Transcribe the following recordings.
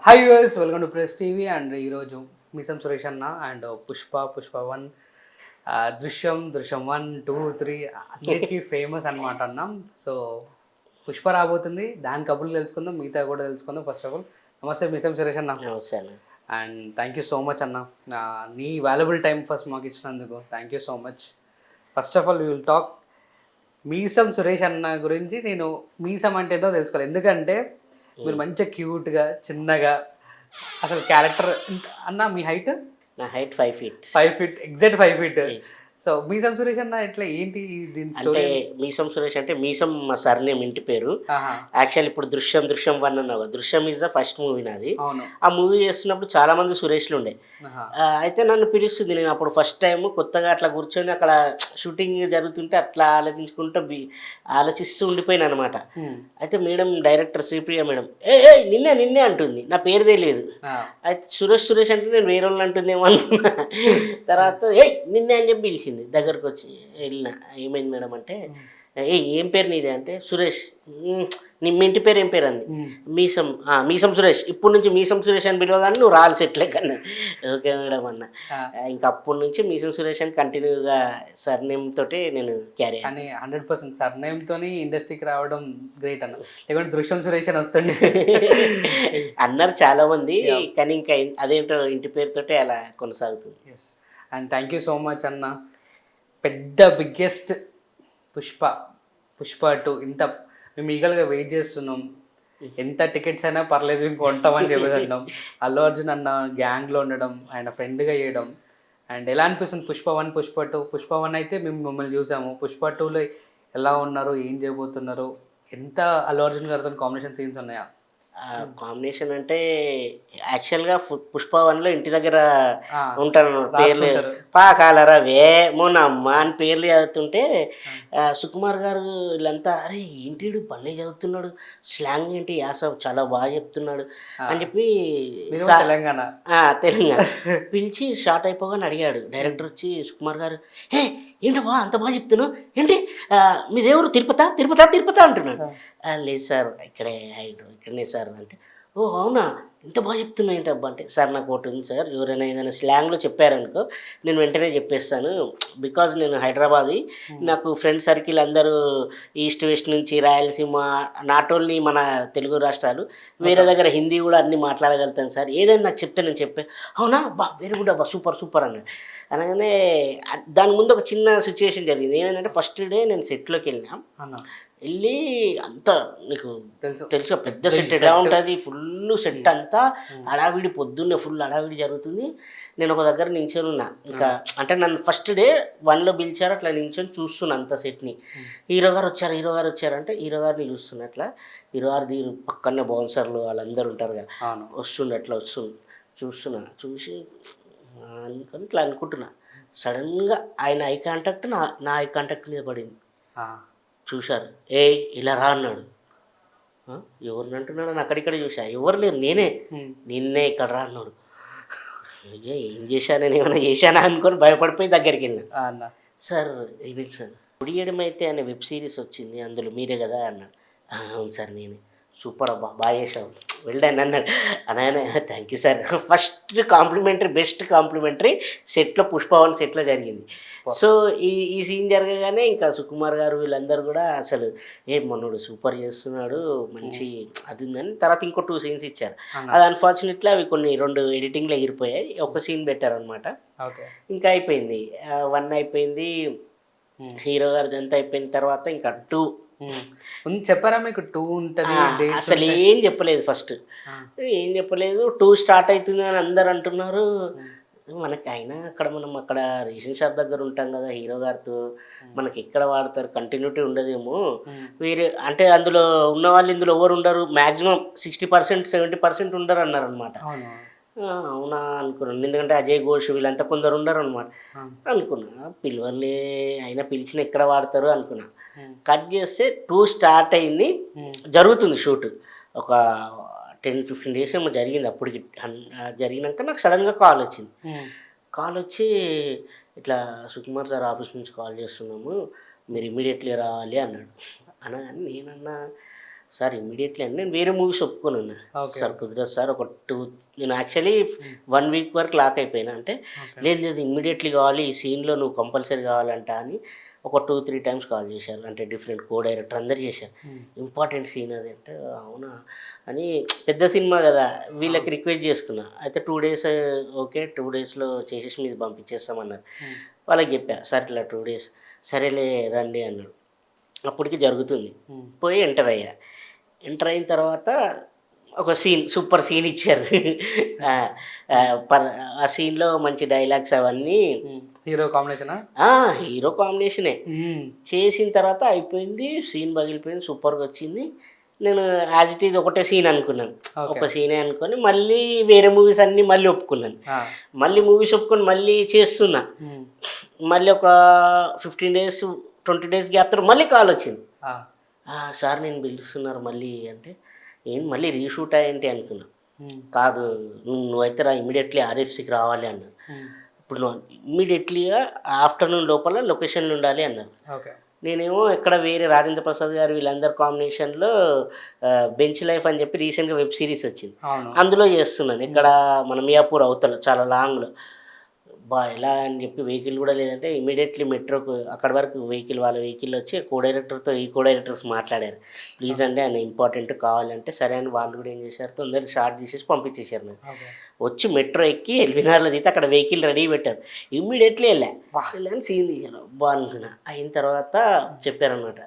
Hi US welcome to press TV and ఈరోజు మీసం సురేష్ అన్న అండ్ పుష్ప 1 దృశ్యం 1, 2, 3 అన్నిటికీ ఫేమస్ అనమాట అన్న. సో పుష్ప రాబోతుంది, దాని కబుర్లు తెలుసుకుందాం, మిగతా కూడా తెలుసుకుందాం. ఫస్ట్ ఆఫ్ ఆల్ నమస్తే మీసం సురేష్ అన్న. నమస్తే అన్న. And thank you so much అన్న, నీ వాల్యుబుల్ టైం ఫస్ట్ మాకు ఇచ్చినందుకు thank you so much. First of all we will talk మీసం సురేష్ అన్న గురించి. నేను మీసం అంటే ఏదో తెలుసుకోవాలి, ఎందుకంటే మీరు మంచిగా క్యూట్గా చిన్నగా అసలు క్యారెక్టర్ అన్న. మీ హైట్? నా height 5 feet. 5 feet, exact 5 feet. So మీసం సురేష్ అన్న ఎట్లా ఏంటి దీని అంటే స్టోరీ? మీసం సురేష్ అంటే మీసం మా సర్నేమ్, ఇంటి పేరు. యాక్చువల్ ఇప్పుడు దృశ్యం 1 అన్నావు. దృశ్యం ఈజ్ ద ఫస్ట్ మూవీ నాది. ఆ మూవీ చేస్తున్నప్పుడు చాలా మంది సురేష్లు ఉండే. అయితే నన్ను పిలుస్తుంది. నేను అప్పుడు ఫస్ట్ టైం కొత్తగా అట్లా కూర్చొని అక్కడ షూటింగ్ జరుగుతుంటే అట్లా ఆలోచిస్తూ ఉండిపోయాను అనమాట. అయితే మేడం, డైరెక్టర్ శ్రీప్రియ మేడం, ఏ నిన్నే అంటుంది. నా పేరు తెలియదు. అయితే సురేష్ అంటే నేను వేరే వాళ్ళు అంటుందేమో అనుకున్నా. తర్వాత నిన్నే అని చెప్పి పిలిచింది. దగ్గరకు వచ్చి వెళ్ళిన, ఏమైంది మేడం అంటే, ఏం పేరు నీదే అంటే, సురేష్. మీ ఇంటి పేరు ఏం పేరు అంది. మీసం సురేష్. ఇప్పుడు నుంచి మీసం సురేష్ అని పిలవగానే నువ్వు రాలి సెట్లే కన్నా. ఓకే మేడం అన్న. ఇంకా అప్పటి నుంచి మీసం సురేష్ అని కంటిన్యూగా సర్నేమ్ తోటి నేను క్యారీ కానీ 100% సర్నేమ్ తోని ఇండస్ట్రీకి రావడం గ్రేట్ అన్న, లేకుంటే దృశ్యం సురేష్ అని వస్తుండే అన్నారు చాలా మంది. కానీ ఇంకా అదేంటో ఇంటి పేరుతోటే అలా కొనసాగుతుంది. Yes. And thank you so much అన్న. బిగ్గెస్ట్ పుష్ప 2 ఇంత మేము ఈగల్గా వెయిట్ చేస్తున్నాం. ఎంత టికెట్స్ అయినా పర్లేదు ఇంకొంటామని చెప్పేదంటాం. అల్లు అర్జున్ అన్న గ్యాంగ్లో ఉండడం, ఆయన ఫ్రెండ్గా చేయడం. అండ్ ఎలా అనిపిస్తుంది పుష్ప 1, పుష్ప 2? పుష్ప 1 అయితే మేము మమ్మల్ని చూసాము. పుష్ప 2లో ఎలా ఉన్నారు, ఏం చేయబోతున్నారు? ఎంత అల్లు అర్జున్ గారితో కాంబినేషన్ సీన్స్ ఉన్నాయా? కాంబినేషన్ అంటే యాక్చువల్గా పుష్ప 1లో ఇంటి దగ్గర ఉంటాను. పేర్లు పాకాలరా మొన్నమ్మ అని పేర్లు చదువుతుంటే సుకుమార్ గారు వీళ్ళంతా, అరే ఏంటి భలే చదువుతున్నాడు, స్లాంగ్ ఏంటి, యాస చాలా బాగా చెప్తున్నాడు అని చెప్పి తెలంగాణ పిలిచి షార్ట్ అయిపోగానే అడిగాడు డైరెక్టర్ వచ్చి. సుకుమార్ గారు, ఏంటమ్మా అంత బాగా చెప్తున్నావు, ఏంటి మీ దేవుడు తిరుపతి అంటున్నాడు. లేదు సార్, ఇక్కడనే సార్ అంటే, ఓ అవునా, ఇంత బాగా చెప్తున్నా ఏంటబ్బా అంటే, సార్ నాకు ఒకటి ఉంది సార్, ఎవరైనా ఏదైనా స్లాంగ్లో చెప్పారనుకో నేను వెంటనే చెప్పేస్తాను. బికాజ్ నేను హైదరాబాదీ, నాకు ఫ్రెండ్ సర్కిల్ అందరూ ఈస్ట్ వెస్ట్ నుంచి, రాయలసీమ, నాట్ ఓన్లీ మన తెలుగు రాష్ట్రాలు, వేరే దగ్గర హిందీ కూడా అన్నీ మాట్లాడగలుగుతాను సార్, ఏదైనా నాకు చెప్తే నేను చెప్పే. అవునా బా, వెరీ గుడ్ అబ్బా, సూపర్ అన్నాడు. అనగానే దాని ముందు ఒక చిన్న సిచ్యువేషన్ జరిగింది. ఏమైందంటే ఫస్ట్ డే నేను సెట్లోకి వెళ్ళి అంతా నీకు తెలుసు పెద్ద సెట్ ఎలా ఉంటుంది, ఫుల్ సెట్ అంతా హడావిడి, పొద్దున్నే ఫుల్ హడావిడి జరుగుతుంది. నేను ఒక దగ్గర నించొని ఉన్నా. ఇంకా అంటే నన్ను ఫస్ట్ డే 1లో పిలిచారు, అట్లా నించొని చూస్తున్నా అంత సెట్ని. హీరో గారు వచ్చారంటే హీరో గారిని చూస్తున్నా. అట్లా హీరో గారి పక్కనే బౌన్సర్లు వాళ్ళందరూ ఉంటారు కదా, అట్లా చూస్తున్నా. చూసి అనుకొని ఇట్లా అనుకుంటున్నా. సడన్గా ఆయన ఐ కాంటాక్ట్ నా ఐ కాంటాక్ట్ మీద పడింది. చూశారు, ఇలా రా అన్నాడు. ఎవరిని అంటున్నాడు అని అక్కడిక్కడ చూసా, ఎవరు లేరు, నిన్నే ఇక్కడ రా అన్నాడు. అయ్యా ఏం చేశాను, నేను ఏమైనా చేశానా అనుకొని భయపడిపోయి దగ్గరికి వెళ్ళాను. సార్ ఏమిటి సార్, పొడియడం అయితే అనే వెబ్ సిరీస్ వచ్చింది, అందులో మీరే కదా అన్నాడు. అవును సార్ నేనే. సూపర్ అబ్బా, బాగా చేసావు, వెళ్ళాను అన్నాడు. ఆయన thank you sir. First best complimentary సెట్లో పుష్ప 1 సెట్లో జరిగింది. సో ఈ సీన్ జరగగానే ఇంకా సుకుమార్ గారు వీళ్ళందరూ కూడా అసలు మనోడు సూపర్ చేస్తున్నాడు, మంచి అది ఉందని. తర్వాత ఇంకో 2 సీన్స్ ఇచ్చారు. అది అన్ఫార్చునేట్లీ అవి కొన్ని 2 ఎడిటింగ్లో ఎగిరిపోయాయి. ఒక సీన్ పెట్టారనమాట. ఇంకా అయిపోయింది, 1 అయిపోయింది, హీరో గారిది అంతా అయిపోయిన తర్వాత ఇంకా 2 చెప్పారా మీకు 2 ఉంటుంది? అసలు ఏం చెప్పలేదు. ఫస్ట్ ఏం చెప్పలేదు. 2 స్టార్ట్ అవుతుంది అని అందరు అంటున్నారు. మనకి అయినా అక్కడ రేషన్ షాప్ దగ్గర ఉంటాం కదా హీరో గారితో, మనకి ఎక్కడ వాడతారు, కంటిన్యూటీ ఉండదేమో. వేరే అంటే అందులో ఉన్న వాళ్ళు ఇందులో ఎవరు ఉండరు, మ్యాక్సిమం 60% 70% ఉండరు అన్నారు అనమాట. అవునా అనుకున్నాను, ఎందుకంటే అజయ్ ఘోష్ వీళ్ళంతా కొందరు ఉండరు అనమాట. అనుకున్నా పిలవలే, అయినా పిలిచిన ఎక్కడ వాడతారు అనుకున్నా. కట్ చేస్తే 2 స్టార్ట్ అయింది, జరుగుతుంది షూట్. ఒక 10-15 days ఏమో జరిగింది. అప్పటికి జరిగినాక నాకు సడన్గా కాల్ వచ్చింది. కాల్ వచ్చి ఇట్లా సుకుమార్ సార్ ఆఫీస్ నుంచి కాల్ చేస్తున్నాము, మీరు ఇమీడియట్లీ రావాలి అన్నాడు. అనగానే నేనన్నా సార్ ఇమ్మీడియట్లీ అని నేను వేరే మూవీస్ ఒప్పుకొని ఉన్నా. ఓకే. సార్ కుదరదు సార్ ఒక 2 నేను యాక్చువల్లీ 1 వీక్ వరకు లాక్ అయిపోయినా. అంటే ఓకే. లేదు లేదు ఇమ్మీడియట్లీ కావాలి, ఈ సీన్లో నువ్వు కంపల్సరీ కావాలంట అని ఒక 2-3 టైమ్స్ కాల్ చేశారు. అంటే డిఫరెంట్ కో డైరెక్టర్ అందరు చేశారు. ఇంపార్టెంట్ సీన్ అది అంటే అవునా అని, పెద్ద సినిమా కదా వీళ్ళకి రిక్వెస్ట్ చేసుకున్నా. అయితే 2 డేస్ ఓకే 2 డేస్లో చేసేసి మీది పంపించేస్తామన్నారు. వాళ్ళకి చెప్పా సార్ ఇలా 2 డేస్, సరేలే రండి అన్నాడు. అప్పటికి జరుగుతుంది. పోయి ఎంటర్ అయ్యా. ఎంటర్ అయిన తర్వాత ఒక సీన్ సూపర్ సీన్ ఇచ్చారు. ఆ, ఆ సీన్లో మంచి డైలాగ్స్ అవన్నీ హీరో కాంబినేషనా? హీరో కాంబినేషనే. చేసిన తర్వాత అయిపోయింది, సీన్ పగిలిపోయింది, సూపర్గా వచ్చింది. నేను యాజ్ ఇట్ ఈజ్ ఒకటే సీన్ అనుకున్నాను, ఒక సీనే అనుకొని మళ్ళీ వేరే మూవీస్ అన్నీ మళ్ళీ ఒప్పుకున్నాను. మళ్ళీ మూవీస్ ఒప్పుకొని మళ్ళీ చేస్తున్నా. మళ్ళీ ఒక 15 డేస్ 20 డేస్ గ్యాప్ తర్వాత మళ్ళీ కాల్ వచ్చింది. సార్ నేను పిలుస్తున్నారు మళ్ళీ అంటే, ఏం మళ్ళీ రీషూట్ ఏంటి అనుకున్నా. కాదు నువ్వైతే రా ఇమ్మీడియట్లీ ఆర్ఎఫ్సికి రావాలి అన్నారు. ఇప్పుడు నువ్వు ఇమ్మీడియట్లీగా ఆఫ్టర్నూన్ లోపల లొకేషన్లో ఉండాలి అన్నారు. నేనేమో ఇక్కడ వేరే రాజేంద్ర ప్రసాద్ గారు వీళ్ళందరూ కాంబినేషన్లో బెంచ్ లైఫ్ అని చెప్పి రీసెంట్గా వెబ్ సిరీస్ వచ్చింది, అందులో చేస్తున్నాను. ఇక్కడ మన మియాపూర్ అవతల చాలా లాంగ్లో. ఎలా అని చెప్పి వెహికల్ కూడా లేదంటే ఇమీడియట్లీ మెట్రోకు అక్కడ వరకు వాళ్ళ వెహికల్ వచ్చి కో డైరెక్టర్తో ఈ కో డైరెక్టర్స్ మాట్లాడారు. ప్లీజ్ అంటే ఆయన ఇంపార్టెంట్ కావాలంటే సరే అని వాళ్ళు కూడా ఏం చేశారు, తొందరగా షార్ట్ తీసేసి పంపించేశారు. నాకు వచ్చి మెట్రో ఎక్కి ఎల్బీనగర్లో దిగితే అక్కడ వెహికల్ రెడీ పెట్టారు. ఇమ్మీడియట్లీ వెళ్ళాను, సీన్ తీశాను. అనుకున్నా. అయిన తర్వాత చెప్పారనమాట,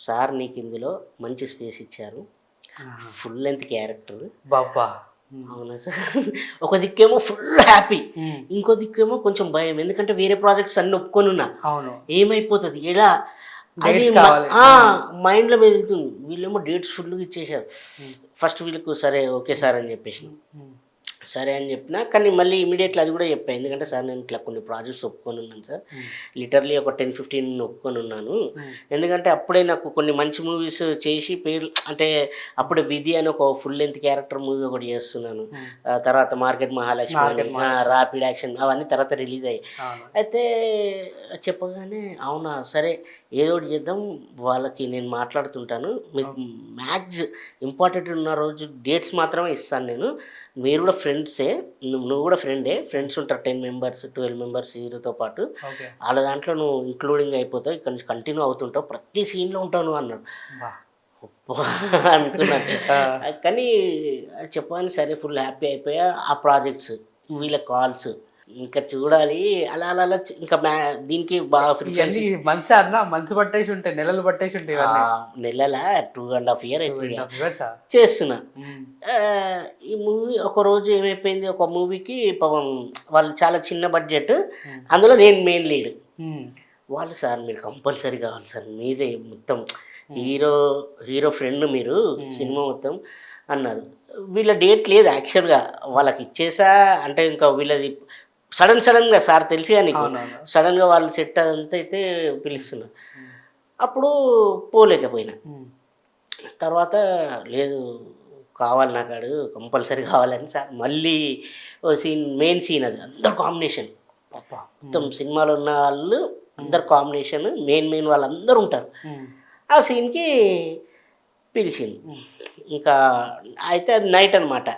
సార్ నీకు ఇందులో మంచి స్పేస్ ఇచ్చారు, ఫుల్ లెంత్ క్యారెక్టర్. బాబా అవునా సార్. ఒక దిక్కేమో ఫుల్ హ్యాపీ, ఇంకో దిక్కేమో కొంచెం భయం. ఎందుకంటే వేరే ప్రాజెక్ట్స్ అన్ని ఒప్పుకొని ఉన్నా, ఏమైపోతుంది ఎలా అది మైండ్లో మెదులుతుంది. వీళ్ళేమో డేట్స్ ఫుల్గా ఇచ్చేసారు. ఫస్ట్ వీళ్ళకు సరే ఓకే సార్ అని చెప్పేసి సరే అని చెప్పినా, కానీ మళ్ళీ ఇమీడియట్లీ అది కూడా చెప్పాను. ఎందుకంటే సార్ నేను ఇట్లా కొన్ని ప్రాజెక్ట్స్ ఒప్పుకొని ఉన్నాను సార్, లిటర్లీ ఒక 10-15 ఒప్పుకొని ఉన్నాను. ఎందుకంటే అప్పుడే నాకు కొన్ని మంచి మూవీస్ చేసి పేరు, అంటే అప్పుడే విధి అని ఒక ఫుల్ లెంత్ క్యారెక్టర్ మూవీ ఒకటి చేస్తున్నాను. తర్వాత మార్కెట్ మహాలక్ష్మి, ర్యాపిడ్ యాక్షన్ అవన్నీ తర్వాత రిలీజ్ అయ్యాయి. అయితే చెప్పగానే అవునా సరే ఏదో ఒకటి చేద్దాం, వాళ్ళకి నేను మాట్లాడుతుంటాను, మీకు మ్యాక్స్ ఇంపార్టెంట్ ఉన్న రోజు డేట్స్ మాత్రమే ఇస్తాను నేను, మీరు కూడా ఫ్రెండ్సే, నువ్వు కూడా ఫ్రెండ్స్ ఉంటారు 10 members 12 members హీరోతో పాటు, వాళ్ళ దాంట్లో నువ్వు ఇంక్లూడింగ్ అయిపోతావు, ఇక్కడ నుంచి కంటిన్యూ అవుతుంటావు, ప్రతి సీన్లో ఉంటావు నువ్వు అన్నాడు. అనుకున్నాను. కానీ చెప్పాను సరే ఫుల్ హ్యాపీ అయిపోయా. ఆ ప్రాజెక్ట్స్ వీళ్ళ కాల్స్ ఇంకా చూడాలి అలా అలా అలా ఇంకా దీనికి బాగా ఫ్రీక్వెన్సీ మంచి అన్న మంచి పట్టేసి ఉంటాయి, నెలలు పట్టేసి ఉంటాయి. నెలల 2.5 years అవుతుంది చేస్తున్నా. ఈ మూవీ ఒక రోజు ఏమైపోయింది, ఒక మూవీకి పాపం వాళ్ళు చాలా చిన్న బడ్జెట్, అందులో నేను మెయిన్ లీడ్. వాళ్ళు సార్ మీరు కంపల్సరీ కావాలి సార్, మీదే మొత్తం హీరో ఫ్రెండ్ మీరు సినిమా మొత్తం అన్నారు. వీళ్ళ డేట్ లేదు యాక్చువల్గా, వాళ్ళకి ఇచ్చేసా. అంటే ఇంకా వీళ్ళది సడన్గా సార్ తెలిసిగా నీకు, సడన్గా వాళ్ళు సెట్ అదంతా అయితే పిలుస్తున్నారు. అప్పుడు పోలేకపోయినా. తర్వాత లేదు కావాలి నాకు కంపల్సరీ కావాలని సార్ మళ్ళీ సీన్, మెయిన్ సీన్ అది అందరు కాంబినేషన్, మొత్తం సినిమాలో ఉన్న వాళ్ళు అందరు కాంబినేషన్, మెయిన్ వాళ్ళందరూ ఉంటారు. ఆ సీన్కి పిలిచింది. ఇంకా అయితే అది నైట్ అనమాట,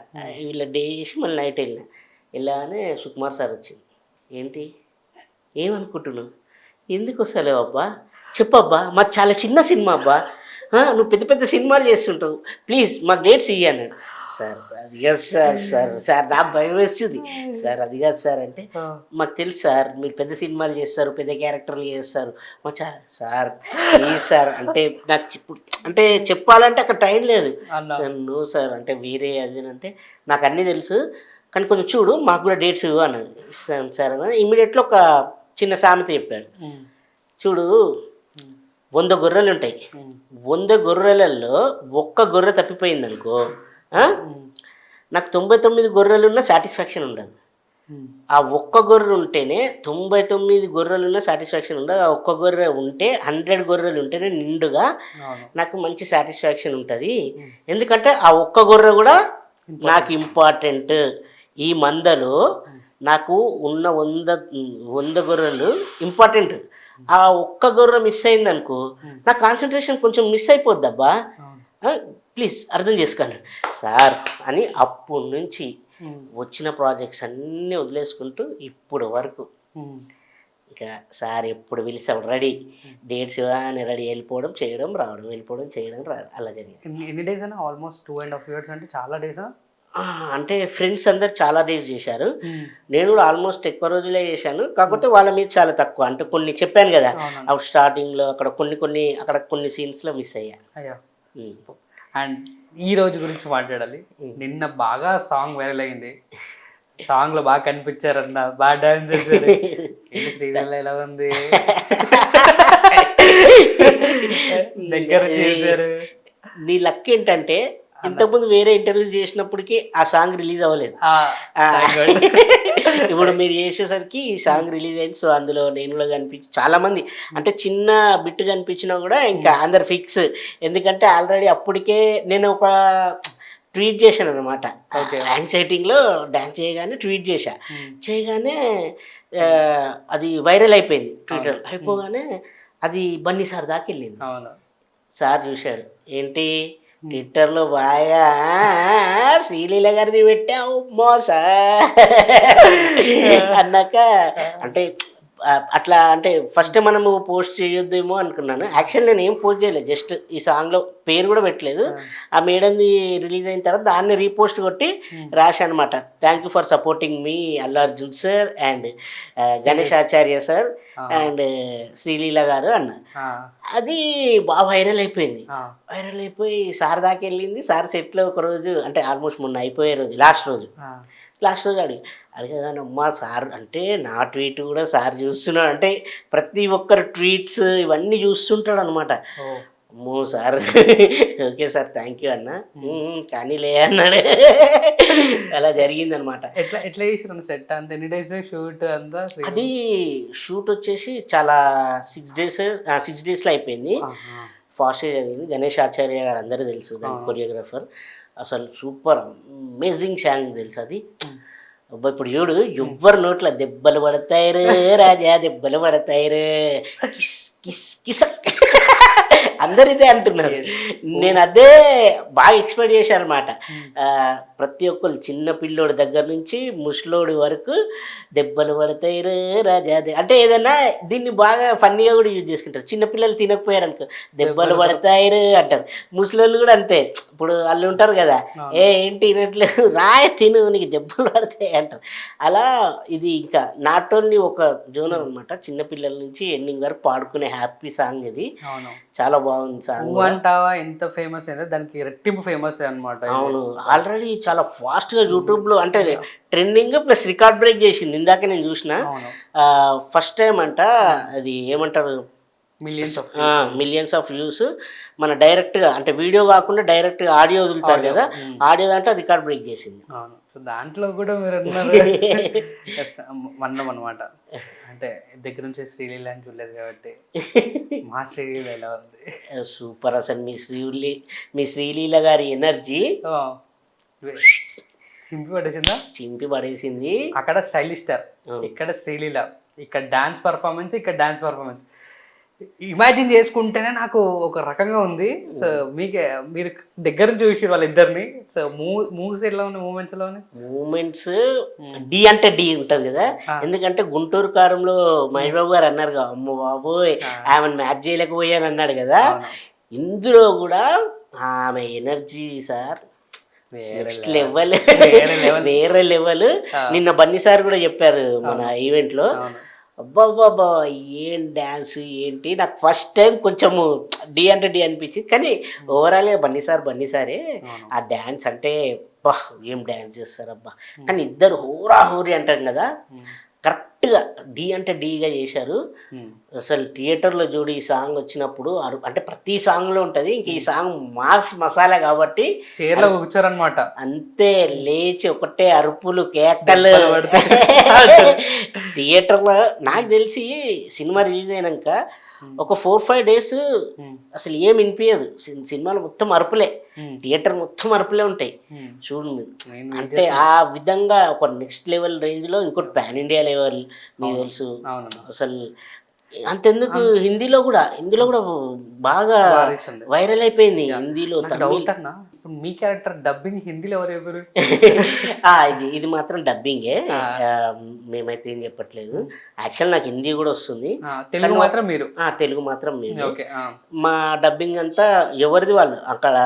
వీళ్ళ డే చేసి మళ్ళీ నైట్ వెళ్ళానే సుకుమార్ సార్ వచ్చింది. ఏంటి ఏమనుకుంటున్నావు, ఎందుకు వస్తలేవు అబ్బా, చెప్పబ్బా మాకు చాలా చిన్న సినిమా అబ్బా, నువ్వు పెద్ద పెద్ద సినిమాలు చేస్తుంటావు, ప్లీజ్ మాకు డేట్స్ ఇయ్యి అన్నాడు. సార్ అది కాదు సార్ నాకు భయం వేస్తుంది సార్, అది కాదు సార్ అంటే మాకు తెలుసు సార్ మీరు పెద్ద సినిమాలు చేస్తారు, పెద్ద క్యారెక్టర్లు చేస్తారు, మా సార్ ప్లీజ్ సార్ అంటే నాకు అంటే చెప్పాలంటే అక్కడ టైం లేదు సార్. నువ్వు సార్ అంటే వేరే అది అంటే నాకు అన్నీ తెలుసు, కానీ కొంచెం చూడు మాకు కూడా డేట్స్ ఇవ్వు అన్నాడు. ఇస్తాను సార్ అని ఇమ్మీడియట్లో ఒక చిన్న సామెత చెప్పాడు. చూడు 100 గొర్రెలు ఉంటాయి, 100 గొర్రెలలో ఒక్క గొర్రె తప్పిపోయింది అనుకో, నాకు 99 గొర్రెలున్న సాటిస్ఫాక్షన్ ఉండదు. ఆ ఒక్క గొర్రె ఉంటేనే 99 గొర్రెలున్న సాటిస్ఫాక్షన్ ఉండదు. ఆ ఒక్క గొర్రె ఉంటే 100 గొర్రెలు ఉంటేనే నిండుగా నాకు మంచి సాటిస్ఫాక్షన్ ఉంటుంది. ఎందుకంటే ఆ ఒక్క గొర్రె కూడా నాకు ఇంపార్టెంట్. ఈ మందలో నాకు ఉన్న 100 గొర్రెలు ఇంపార్టెంట్. ఆ ఒక్క గొర్రె మిస్ అయింది అనుకో, నా కాన్సన్ట్రేషన్ కొంచెం మిస్ అయిపోద్దబ్బా. ప్లీజ్ అర్థం చేసుకోండి సార్ అని అప్పటి నుంచి వచ్చిన ప్రాజెక్ట్స్ అన్నీ వదిలేసుకుంటూ ఇప్పుడు వరకు ఇంకా సార్ ఎప్పుడు పిలిచాడు రెడీ డేట్స్ అని రెడీ వెళ్ళిపోవడం చేయడం రావడం వెళ్ళిపోవడం చేయడం రావడం అలా జరిగింది. ఎన్ని డేస్ అయినా ఆల్మోస్ట్ 2.5 years అంటే చాలా డేసా? అంటే ఫ్రెండ్స్ అందరు చాలా డేస్ చేశారు, నేను కూడా ఆల్మోస్ట్ ఎక్కువ రోజులే చేశాను. కాకపోతే వాళ్ళ మీద చాలా తక్కువ, అంటే కొన్ని చెప్పాను కదా అప్పుడు స్టార్టింగ్లో అక్కడ కొన్ని సీన్స్లో మిస్ అయ్యా. అండ్ ఈ రోజు గురించి మాట్లాడాలి. నిన్న బాగా సాంగ్ వైరల్ అయింది, సాంగ్ లో బాగా కనిపించారన్న, బాగా డాన్స్ చేశారు. శ్రీలీల ఎలా ఉంది, దగ్గర చేశారు. నీ లక్ ఏంటంటే ఇంతకుముందు వేరే ఇంటర్వ్యూస్ చేసినప్పటికీ ఆ సాంగ్ రిలీజ్ అవ్వలేదు. ఇప్పుడు మీరు చేసేసరికి ఈ సాంగ్ రిలీజ్ అయింది. సో అందులో నేను కూడా కనిపించి చాలా మంది, అంటే చిన్న బిట్ కనిపించినా కూడా ఇంకా అందరు ఫిక్స్. ఎందుకంటే ఆల్రెడీ అప్పటికే నేను ఒక ట్వీట్ చేశాను అనమాట, యాంగ్జైటీలో డాన్స్ చేయగానే ట్వీట్ చేయగానే అది వైరల్ అయిపోయింది ట్విట్టర్. అయిపోగానే అది బన్నీ సార్ దాకా వెళ్ళింది. సార్ చూశాడు, ఏంటి ట్విట్టర్లో బాగా శ్రీలీల గారిది పెట్టావు మోసా అన్నాక, అంటే అట్లా అంటే ఫస్ట్ మనము పోస్ట్ చేయొద్దేమో అనుకున్నాను. యాక్చువల్ నేను ఏం పోస్ట్ చేయలేదు, జస్ట్ ఈ సాంగ్లో పేరు కూడా పెట్టలేదు. ఆ మేడంది రిలీజ్ అయిన తర్వాత దాన్ని రీపోస్ట్ కొట్టి రాశా అనమాట, thank you for supporting me Allu Arjun sir and Ganesh Acharya sir and Sreeleela గారు అన్న. అది బాగా వైరల్ అయిపోయింది. వైరల్ అయిపోయి సార్ దాకా వెళ్ళింది. సార్ సెట్లో ఒక రోజు, అంటే ఆల్మోస్ట్ మొన్న అయిపోయే రోజు, లాస్ట్ రోజు అడిగేదాన్ని, అమ్మా సార్ అంటే నా ట్వీట్ కూడా సార్ చూస్తున్నాడు, అంటే ప్రతి ఒక్కరు ట్వీట్స్ ఇవన్నీ చూస్తుంటాడు అనమాట. అమ్మో sir okay sir thank you అన్న, కానీ లే అన్నాడు. అలా జరిగింది అనమాట. ఎట్లా చేసారు సెట్ అంత ఎన్ని డేస్ షూట్ అంతా? అది షూట్ వచ్చేసి చాలా 6 daysలో అయిపోయింది. ఫాస్ట్గా జరిగింది. గణేష్ ఆచార్య గారు అందరూ తెలుసు, దాని కొరియోగ్రాఫర్. అసలు సూపర్ అమేజింగ్ సాంగ్ తెలుసు అది. అబ్బా ఇప్పుడు చూడు, ఎవ్వరు నోట్ల దెబ్బలు పడతాయి రాజా, దెబ్బలు పడతాయి కిస్ కిస్ కిస్ అందరు ఇదే అంటున్నారు. నేను అదే బాగా ఎక్స్పెక్ట్ చేశాను అనమాట. ప్రతి ఒక్కరు చిన్న పిల్లోడి దగ్గర నుంచి ముసలోడి వరకు దెబ్బలు పడతాయి రాజా, అంటే ఏదైనా దీన్ని బాగా ఫన్నీగా కూడా యూజ్ చేసుకుంటారు. చిన్నపిల్లలు తినకపోయారు అనుకో, దెబ్బలు పడతాయి అంటారు. ముసలోళ్ళు కూడా అంతే, ఇప్పుడు వాళ్ళు ఉంటారు కదా, ఏంటి తినట్లేదు రాయ తిను నీకు దెబ్బలు పడతాయి అంటారు. అలా ఇది ఇంకా నాట్ ఓన్లీ ఒక జోనర్ అనమాట, చిన్నపిల్లల నుంచి ఎండింగ్ వరకు పాడుకునే హ్యాపీ సాంగ్ ఇది. చాలా బాగుంది సాంగ్. అంటావా ఎంత ఫేమస్ అయిందో దానికి రెట్టింపు ఫేమస్ అన్నమాట. అవును, ఆల్రెడీ చాలా ఫాస్ట్ గా యూట్యూబ్ లో అంటే ట్రెండింగ్ ప్లస్ రికార్డ్ బ్రేక్ చేసింది. ఇందాక నేను చూసిన ఫస్ట్ టైం అంట, అది ఏమంటారు, మిలియన్స్ ఆఫ్ వ్యూస్. మన డైరెక్ట్గా అంటే వీడియో కాకుండా డైరెక్ట్గా ఆడియో వదులుతారు కదా, ఆడియో దాంట్లో రికార్డ్ బ్రేక్ చేసింది. సో దాంట్లో కూడా మీరు అన్నాం అనమాట, అంటే దగ్గర నుంచి శ్రీలీల అని చూడలేదు కాబట్టి మా శ్రీలీల ఎలా ఉంది? సూపర్. అసలు మీ శ్రీలీల గారి ఎనర్జీ చింపి పడేసింది. అక్కడ స్టైలిష్ స్టార్, ఇక్కడ శ్రీలీల, ఇక్కడ డాన్స్ పర్ఫార్మెన్స్, ఇక్కడ డాన్స్ పర్ఫార్మెన్స్ ఇమాజిన్ చేసుకుంటేనే నాకు ఒక రకంగా ఉంది. సో మీరు దగ్గర నుంచి చూసి వాళ్ళిద్దరిని, సో మూవీస్ ఎలా ఉన్నాయి, మూమెంట్స్ డి అంటే డి ఉంటది కదా. ఎందుకంటే గుంటూరు కారంలో మహేష్ బాబు గారు అన్నారు కదా, అమ్మ బాబోయ్ ఆమెను మ్యాచ్ చేయలేకపోయాను అన్నాడు కదా. ఇందులో కూడా ఆమె ఎనర్జీ సార్ నెక్స్ట్ లెవెల్, వేరే లెవెల్. నిన్న బన్నీ సార్ కూడా చెప్పారు మన ఈవెంట్ లో, అబ్బాబ్బాబ్బా ఏం డ్యాన్స్ ఏంటి. నాకు ఫస్ట్ టైం కొంచెము డి అంటే డి అనిపించింది, కానీ ఓవరాల్గా బన్నీసారే ఆ డ్యాన్స్ అంటే అబ్బా ఏం డ్యాన్స్ చేస్తారబ్బా. కానీ ఇద్దరు హోరా హోరీ అంటారు కదా, కరెక్ట్గా డి అంటే డీగా చేశారు. అసలు థియేటర్లో చూడు ఈ సాంగ్ వచ్చినప్పుడు అంటే ప్రతి సాంగ్లో ఉంటుంది, ఇంక ఈ సాంగ్ మాస్ మసాలా కాబట్టి చైర్లో కూర్చోరనమాట, అంతే లేచి ఒకటే అరుపులు కేకలు. థియేటర్లో నాకు తెలిసి సినిమా రిలీజ్ అయినాక ఒక 4-5 days అసలు ఏం వినిపించదు, సినిమాలు మొత్తం అరుపులే, థియేటర్ మొత్తం అరుపులే ఉంటాయి చూడు. అంటే ఆ విధంగా ఒక నెక్స్ట్ లెవెల్ రేంజ్ లో, ఇంకోటి పాన్ ఇండియా లెవెల్ మీకు తెలుసు. అసలు అంతెందుకు హిందీలో కూడా బాగా వారిచ్చండి. వైరల్ అయిపోయింది హిందీలో, నాకు తమిళ్. డౌట్ అన్న, ఇప్పుడు మీ క్యారెక్టర్ డబ్బింగ్ హిందీలో ఎవరు? ఇది మాత్రం డబ్బింగే. మేమైతే ఏం చెప్పట్లేదు. యాక్చువల్ నాకు హిందీ కూడా వస్తుంది, తెలుగు మాత్రం మీరు. తెలుగు మాత్రం మేము. ఓకే. మా డబ్బింగ్ అంతా ఎవరిది వాళ్ళు. అక్కడ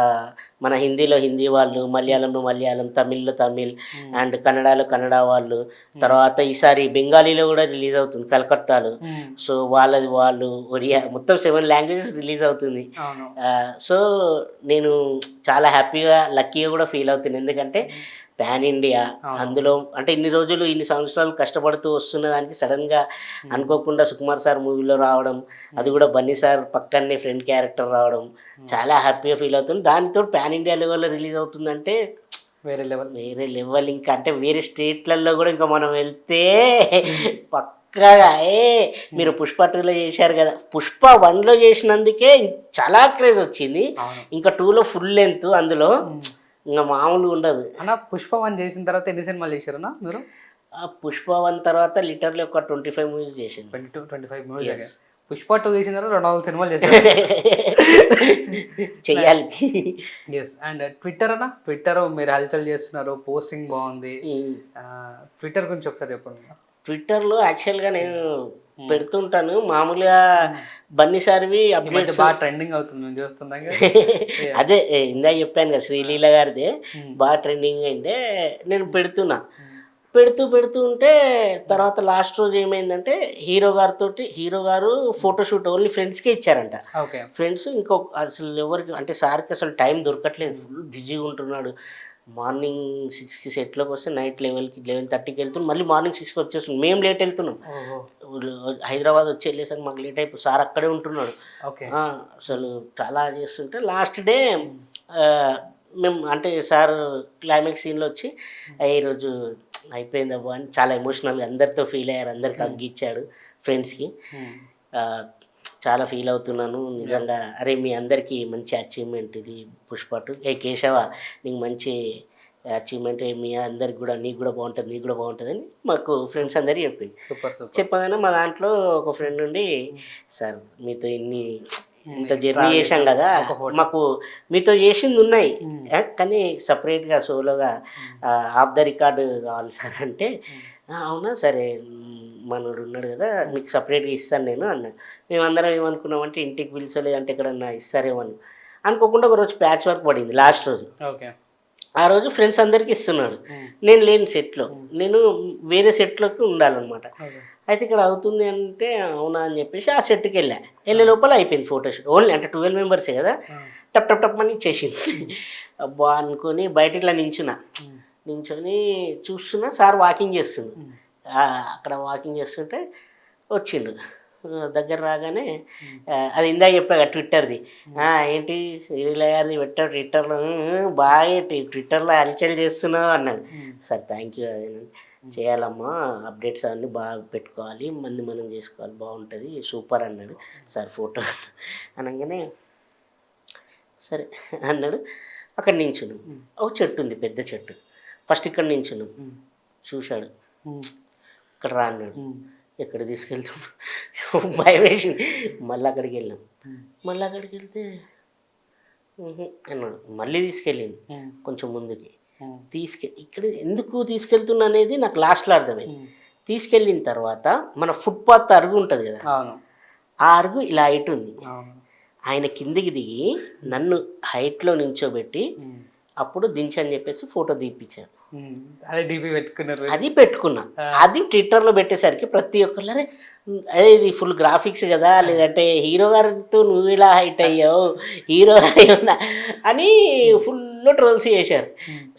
మన హిందీలో హిందీ వాళ్ళు, మలయాళంలో మలయాళం, తమిళ్లో తమిళ్, అండ్ కన్నడలో కన్నడ వాళ్ళు. తర్వాత ఈసారి బెంగాలీలో కూడా రిలీజ్ అవుతుంది కలకత్తాలో. సో వాళ్ళది వాళ్ళు, ఒరియా, మొత్తం 7 లాంగ్వేజెస్ రిలీజ్ అవుతుంది. అవును. సో నేను చాలా హ్యాపీగా, లక్కీగా కూడా ఫీల్ అవుతుంది. ఎందుకంటే పాన్ ఇండియా, అందులో అంటే ఇన్ని రోజులు ఇన్ని సంవత్సరాలు కష్టపడుతూ వస్తున్న దానికి సడన్గా అనుకోకుండా సుకుమార్ సార్ మూవీలో రావడం, అది కూడా బన్నీ సార్ పక్కనే ఫ్రెండ్ క్యారెక్టర్ రావడం, చాలా హ్యాపీగా ఫీల్ అవుతుంది. దానితో పాన్ ఇండియా లెవెల్లో రిలీజ్ అవుతుందంటే వేరే లెవెల్. ఇంకా అంటే వేరే స్టేట్లలో కూడా ఇంకా మనం వెళ్తే పక్కగా మీరు పుష్ప 2లో చేశారు కదా, పుష్ప 1లో చేసినందుకే చాలా క్రేజ్ వచ్చింది. ఇంకా 2లో ఫుల్ లెంత్, అందులో ఇంకా మామూలుగా ఉండదు అన్న. పుష్ప 1 చేసిన తర్వాత ఎన్ని సినిమాలు చేశారన్నా మీరు? పుష్ప 1 తర్వాత లిటర్లీ ఒక 25 మూవీస్ చేసింది. 25 మూవీస్. పుష్ప 2 చేసిన తర్వాత 200 సినిమాలు చేశారు. చెయ్యాలి. ఎస్. అండ్ ట్విట్టర్ అన్న, ట్విట్టర్ మీరు హల్చల్ చేస్తున్నారు, పోస్టింగ్ బాగుంది. ట్విట్టర్ గురించి ఒకసారి చెప్పండి. ట్విట్టర్లో యాక్చువల్గా నేను పెడుతుంటాను మామూలుగా. బన్నీ సార్వి అప్డేట్స్ బాగా ట్రెండింగ్ అవుతుంది, మేము చూస్తున్నాం. అదే ఇందాక చెప్పాను కదా, శ్రీలీల గారిదే బాగా ట్రెండింగ్ అయిందే. నేను పెడుతూ ఉంటే తర్వాత లాస్ట్ రోజు ఏమైందంటే హీరో గారు ఫోటోషూట్ ఓన్లీ ఫ్రెండ్స్కే ఇచ్చారంట. ఫ్రెండ్స్ అసలు ఎవరికి అంటే సార్కి అసలు టైం దొరకట్లేదు, ఫుల్ బిజీగా ఉంటున్నాడు. మార్నింగ్ 6కి సెట్లోకి వస్తే నైట్ 11:30కి వెళ్తున్నాం, మళ్ళీ మార్నింగ్ 6కి వచ్చేస్తున్నాం. మేము లేట్ వెళ్తున్నాం, హైదరాబాద్ వచ్చి వెళ్ళేసరికి మాకు లేట్ అయిపోయి సార్ అక్కడే ఉంటున్నాడు. అసలు చాలా చేస్తుంటే లాస్ట్ డే మేము అంటే సార్ క్లైమాక్స్ సీన్లో వచ్చి ఈరోజు అయిపోయింది అబ్బా అని చాలా ఎమోషనల్గా అందరితో ఫీల్ అయ్యారు, అందరికి అగ్గిచ్చాడు ఫ్రెండ్స్కి. చాలా ఫీల్ అవుతున్నాను నిజంగా. అరే మీ అందరికీ మంచి అచీవ్మెంట్ ఇది పుష్ప 2. కేశవ నీకు మంచి అచీవ్మెంట్, మీ అందరికి కూడా, నీకు కూడా బాగుంటుంది అని మాకు ఫ్రెండ్స్ అందరికీ చెప్పగానే మా దాంట్లో ఒక ఫ్రెండ్ ఉండి, సార్ మీతో ఇంత జర్నీ చేశాం కదా, మాకు మీతో చేసింది ఉన్నాయి కానీ సపరేట్గా సోలోగా ఆఫ్ ద రికార్డు కావాలి సార్ అంటే, అవునా సరే మనోడు ఉన్నాడు కదా మీకు సపరేట్గా ఇస్తాను నేను అన్నాడు. మేమందరం ఏమనుకున్నామంటే ఇంటికి పిలిచలేదంటే ఎక్కడన్నా ఇస్తారేమని అనుకోకుండా ఒకరోజు ప్యాచ్ వర్క్ పడింది లాస్ట్ రోజు. ఆ రోజు ఫ్రెండ్స్ అందరికీ ఇస్తున్నాడు, నేను లేని సెట్లో, నేను వేరే సెట్లోకి ఉండాలన్నమాట. అయితే ఇక్కడ అవుతుంది అంటే అవునా అని చెప్పేసి ఆ సెట్కి వెళ్ళే లోపల అయిపోయింది ఫోటోషూట్. ఓన్లీ అంటే 12 మెంబర్సే కదా, టప్ అని ఇచ్చేసింది. అబ్బా అనుకొని బయట ఇట్లా నించొని చూస్తున్నా, సార్ వాకింగ్ చేస్తుండు. అక్కడ వాకింగ్ చేస్తుంటే వచ్చిండు, దగ్గర రాగానే అది ఇందాక చెప్పాక ట్విట్టర్ది, ఏంటి శ్రీలీల గారిది పెట్టాడు ట్విట్టర్లో, బాగా ట్విట్టర్లో హల్చల్ చేస్తున్నావు అన్నాడు. సార్ థ్యాంక్ యూ, అదేనండి చేయాలమ్మా, అప్డేట్స్ అవన్నీ బాగా పెట్టుకోవాలి, మనం చేసుకోవాలి, బాగుంటుంది, సూపర్ అన్నాడు. సార్ ఫోటో అనగానే సరే అన్నాడు. అక్కడ నించున్నాం, ఒక చెట్టు ఉంది, పెద్ద చెట్టు. ఫస్ట్ ఇక్కడ నించున్నాం, చూశాడు, ఇక్కడ రా అన్నాడు. ఎక్కడ తీసుకెళ్తున్నాం భయం వేసింది. మళ్ళీ అక్కడికి వెళ్ళాం, మళ్ళీ అక్కడికి వెళ్తే అన్నాడు. మళ్ళీ తీసుకెళ్ళింది కొంచెం ముందుకి, ఇక్కడ ఎందుకు తీసుకెళ్తున్నా అనేది నాకు లాస్ట్లో అర్థమైంది. తీసుకెళ్ళిన తర్వాత మన ఫుట్పాత్ అరుగు ఉంటుంది కదా, ఆ అరుగు ఇలా హైట్ ఉంది. ఆయన కిందికి దిగి నన్ను హైట్లో నించోబెట్టి అప్పుడు దించని చెప్పేసి ఫోటో తీపిచ్చాను. అది పెట్టుకున్నా. అది ట్విట్టర్లో పెట్టేసరికి ప్రతి ఒక్కరు అదే ఇది ఫుల్ గ్రాఫిక్స్ కదా, లేదంటే హీరో గారితో నువ్వు ఇలా హైట్ అయ్యావు, హీరో గారు అని ఫుల్ ట్రోల్స్ చేశారు.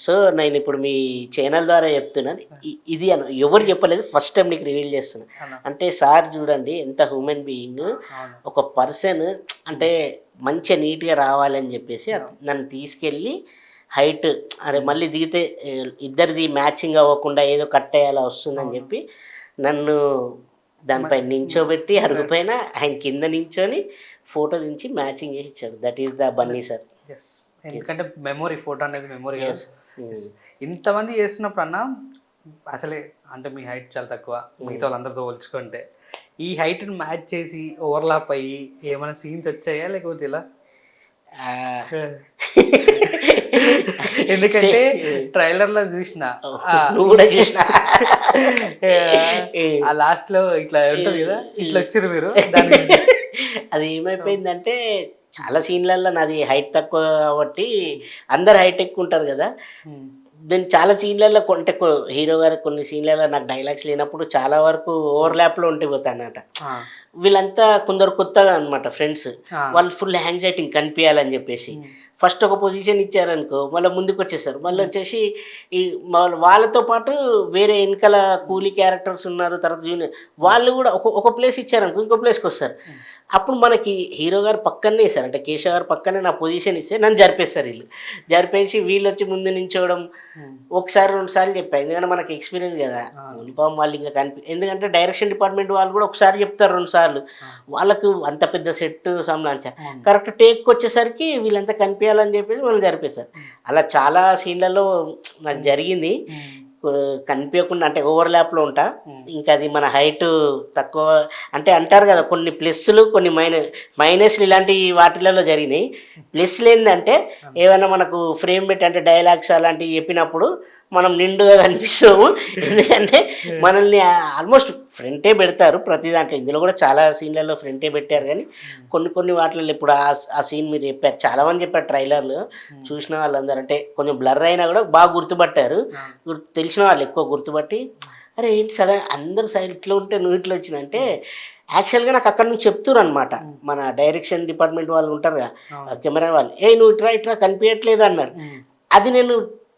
సో నేను ఇప్పుడు మీ ఛానల్ ద్వారా చెప్తున్నాను, ఇది ఎవరు చెప్పలేదు, ఫస్ట్ టైం నీకు రివీల్ చేస్తున్నాను. అంటే సార్ చూడండి ఎంత హ్యూమన్ బీయింగ్, ఒక పర్సన్ అంటే మంచిగా నీట్గా రావాలని చెప్పేసి నన్ను తీసుకెళ్ళి హైట్, అరే మళ్ళీ దిగితే ఇద్దరిది మ్యాచింగ్ అవ్వకుండా ఏదో కట్ అయ్యేలా వస్తుందని చెప్పి నన్ను దానిపై నించోబెట్టి అరుగుపైన ఆయన కింద నించొని ఫోటో దించి మ్యాచింగ్ చేసి ఇచ్చాడు. That is the Bunny sir. ఎందుకంటే మెమొరీ, ఫోటో అనేది మెమొరీ. ఇంతమంది చేస్తున్నప్పుడు అన్న అసలే అంటే మీ హైట్ చాలా తక్కువ మిగతా వాళ్ళందరితో పోల్చుకుంటే, ఈ హైట్ మ్యాచ్ చేసి ఓవర్లాప్ అయ్యి ఏమైనా సీన్స్ వచ్చాయా లేకపోతే ఇలా? ఆ, ఎందుకంటే ట్రైలర్ లో చూసిన నువ్వు కూడా చూసిన ఆ లాస్ట్ లో ఇట్లా ఉంటుంది కదా, ఇట్లా వచ్చారు మీరు దాని గురించి. అది ఏమైపోయిందంటే చాలా సీన్లలో నాది హైట్ తక్కువ కాబట్టి అందరు హైట్ ఎక్కువ ఉంటారు కదా. నేను చాలా సీన్లలో అంటే హీరో గారు కొన్ని సీన్లలో నాకు డైలాగ్స్ లేనప్పుడు చాలా వరకు ఓవర్లాప్లో ఉండిపోతాను అన్నమాట. వీళ్ళంతా కొందరు కొత్తగా అనమాట ఫ్రెండ్స్, వాళ్ళు ఫుల్ యాంగ్జైటింగ్ కనిపించాలని చెప్పేసి ఫస్ట్ ఒక పొజిషన్ ఇచ్చారనుకో మళ్ళీ ముందుకు వచ్చేస్తారు. మళ్ళీ వచ్చేసి ఈ వాళ్ళతో పాటు వేరే వెనకాల కూలీ క్యారెక్టర్స్ ఉన్నారు, తర్వాత జూనియర్ వాళ్ళు కూడా ఒక ప్లేస్ ఇచ్చారనుకో ఇంకో ప్లేస్కి వస్తారు. అప్పుడు మనకి హీరో గారు పక్కనే ఇస్తారు, అంటే కేశవ్ గారు పక్కనే నా పొజిషన్ ఇస్తే నన్ను జరిపేస్తారు. వీళ్ళు జరిపేసి వీళ్ళు వచ్చి ముందు నించోవడం ఒకసారి 2 సార్లు చెప్పాను, ఎందుకంటే మనకి ఎక్స్పీరియన్స్ కదా. యూనిఫామ్ వాళ్ళు ఇంకా ఎందుకంటే డైరెక్షన్ డిపార్ట్మెంట్ వాళ్ళు కూడా ఒకసారి చెప్తారు 2 సార్లు, వాళ్ళకు అంత పెద్ద సెట్ సంబంధించ కరెక్ట్ టేక్కి వచ్చేసరికి వీళ్ళంతా కనిపించాలని చెప్పేసి మనం జరిపేశారు. అలా చాలా సీన్లలో నాకు జరిగింది. కనిపించకుండా అంటే ఓవర్లాప్లో ఉంటా. ఇంకా అది మన హైట్ తక్కువ అంటే అంటారు కదా, కొన్ని ప్లస్లు కొన్ని మైనస్లు ఇలాంటి వాటిలలో జరిగినాయి. ప్లస్లు ఏంటంటే ఏమైనా మనకు ఫ్రేమ్ పెట్టి అంటే డైలాగ్స్ అలాంటివి చెప్పినప్పుడు మనం నిండుగా కనిపిస్తాము. ఎందుకంటే మనల్ని ఆల్మోస్ట్ ఫ్రంటే పెడతారు ప్రతి దాంట్లో. ఇందులో కూడా చాలా సీన్లలో ఫ్రంటే పెట్టారు, కానీ కొన్ని వాటిల్లో ఇప్పుడు ఆ సీన్ మీరు చెప్పారు, చాలామంది చెప్పారు ట్రైలర్లు చూసిన వాళ్ళందరూ, అంటే కొంచెం బ్లర్ అయినా కూడా బాగా గుర్తుపట్టారు. తెలిసిన వాళ్ళు ఎక్కువ గుర్తుపట్టి అరే ఏంటి సరే అందరు సైడ్ ఇట్లా ఉంటే నువ్వు ఇట్లా వచ్చిన అంటే యాక్చువల్గా నాకు అక్కడ నుంచి చెప్తున్నారు అనమాట. మన డైరెక్షన్ డిపార్ట్మెంట్ వాళ్ళు ఉంటారు కదా, కెమెరా వాళ్ళు, నువ్వు ఇట్లా కనిపించట్లేదు అన్నారు. అది నేను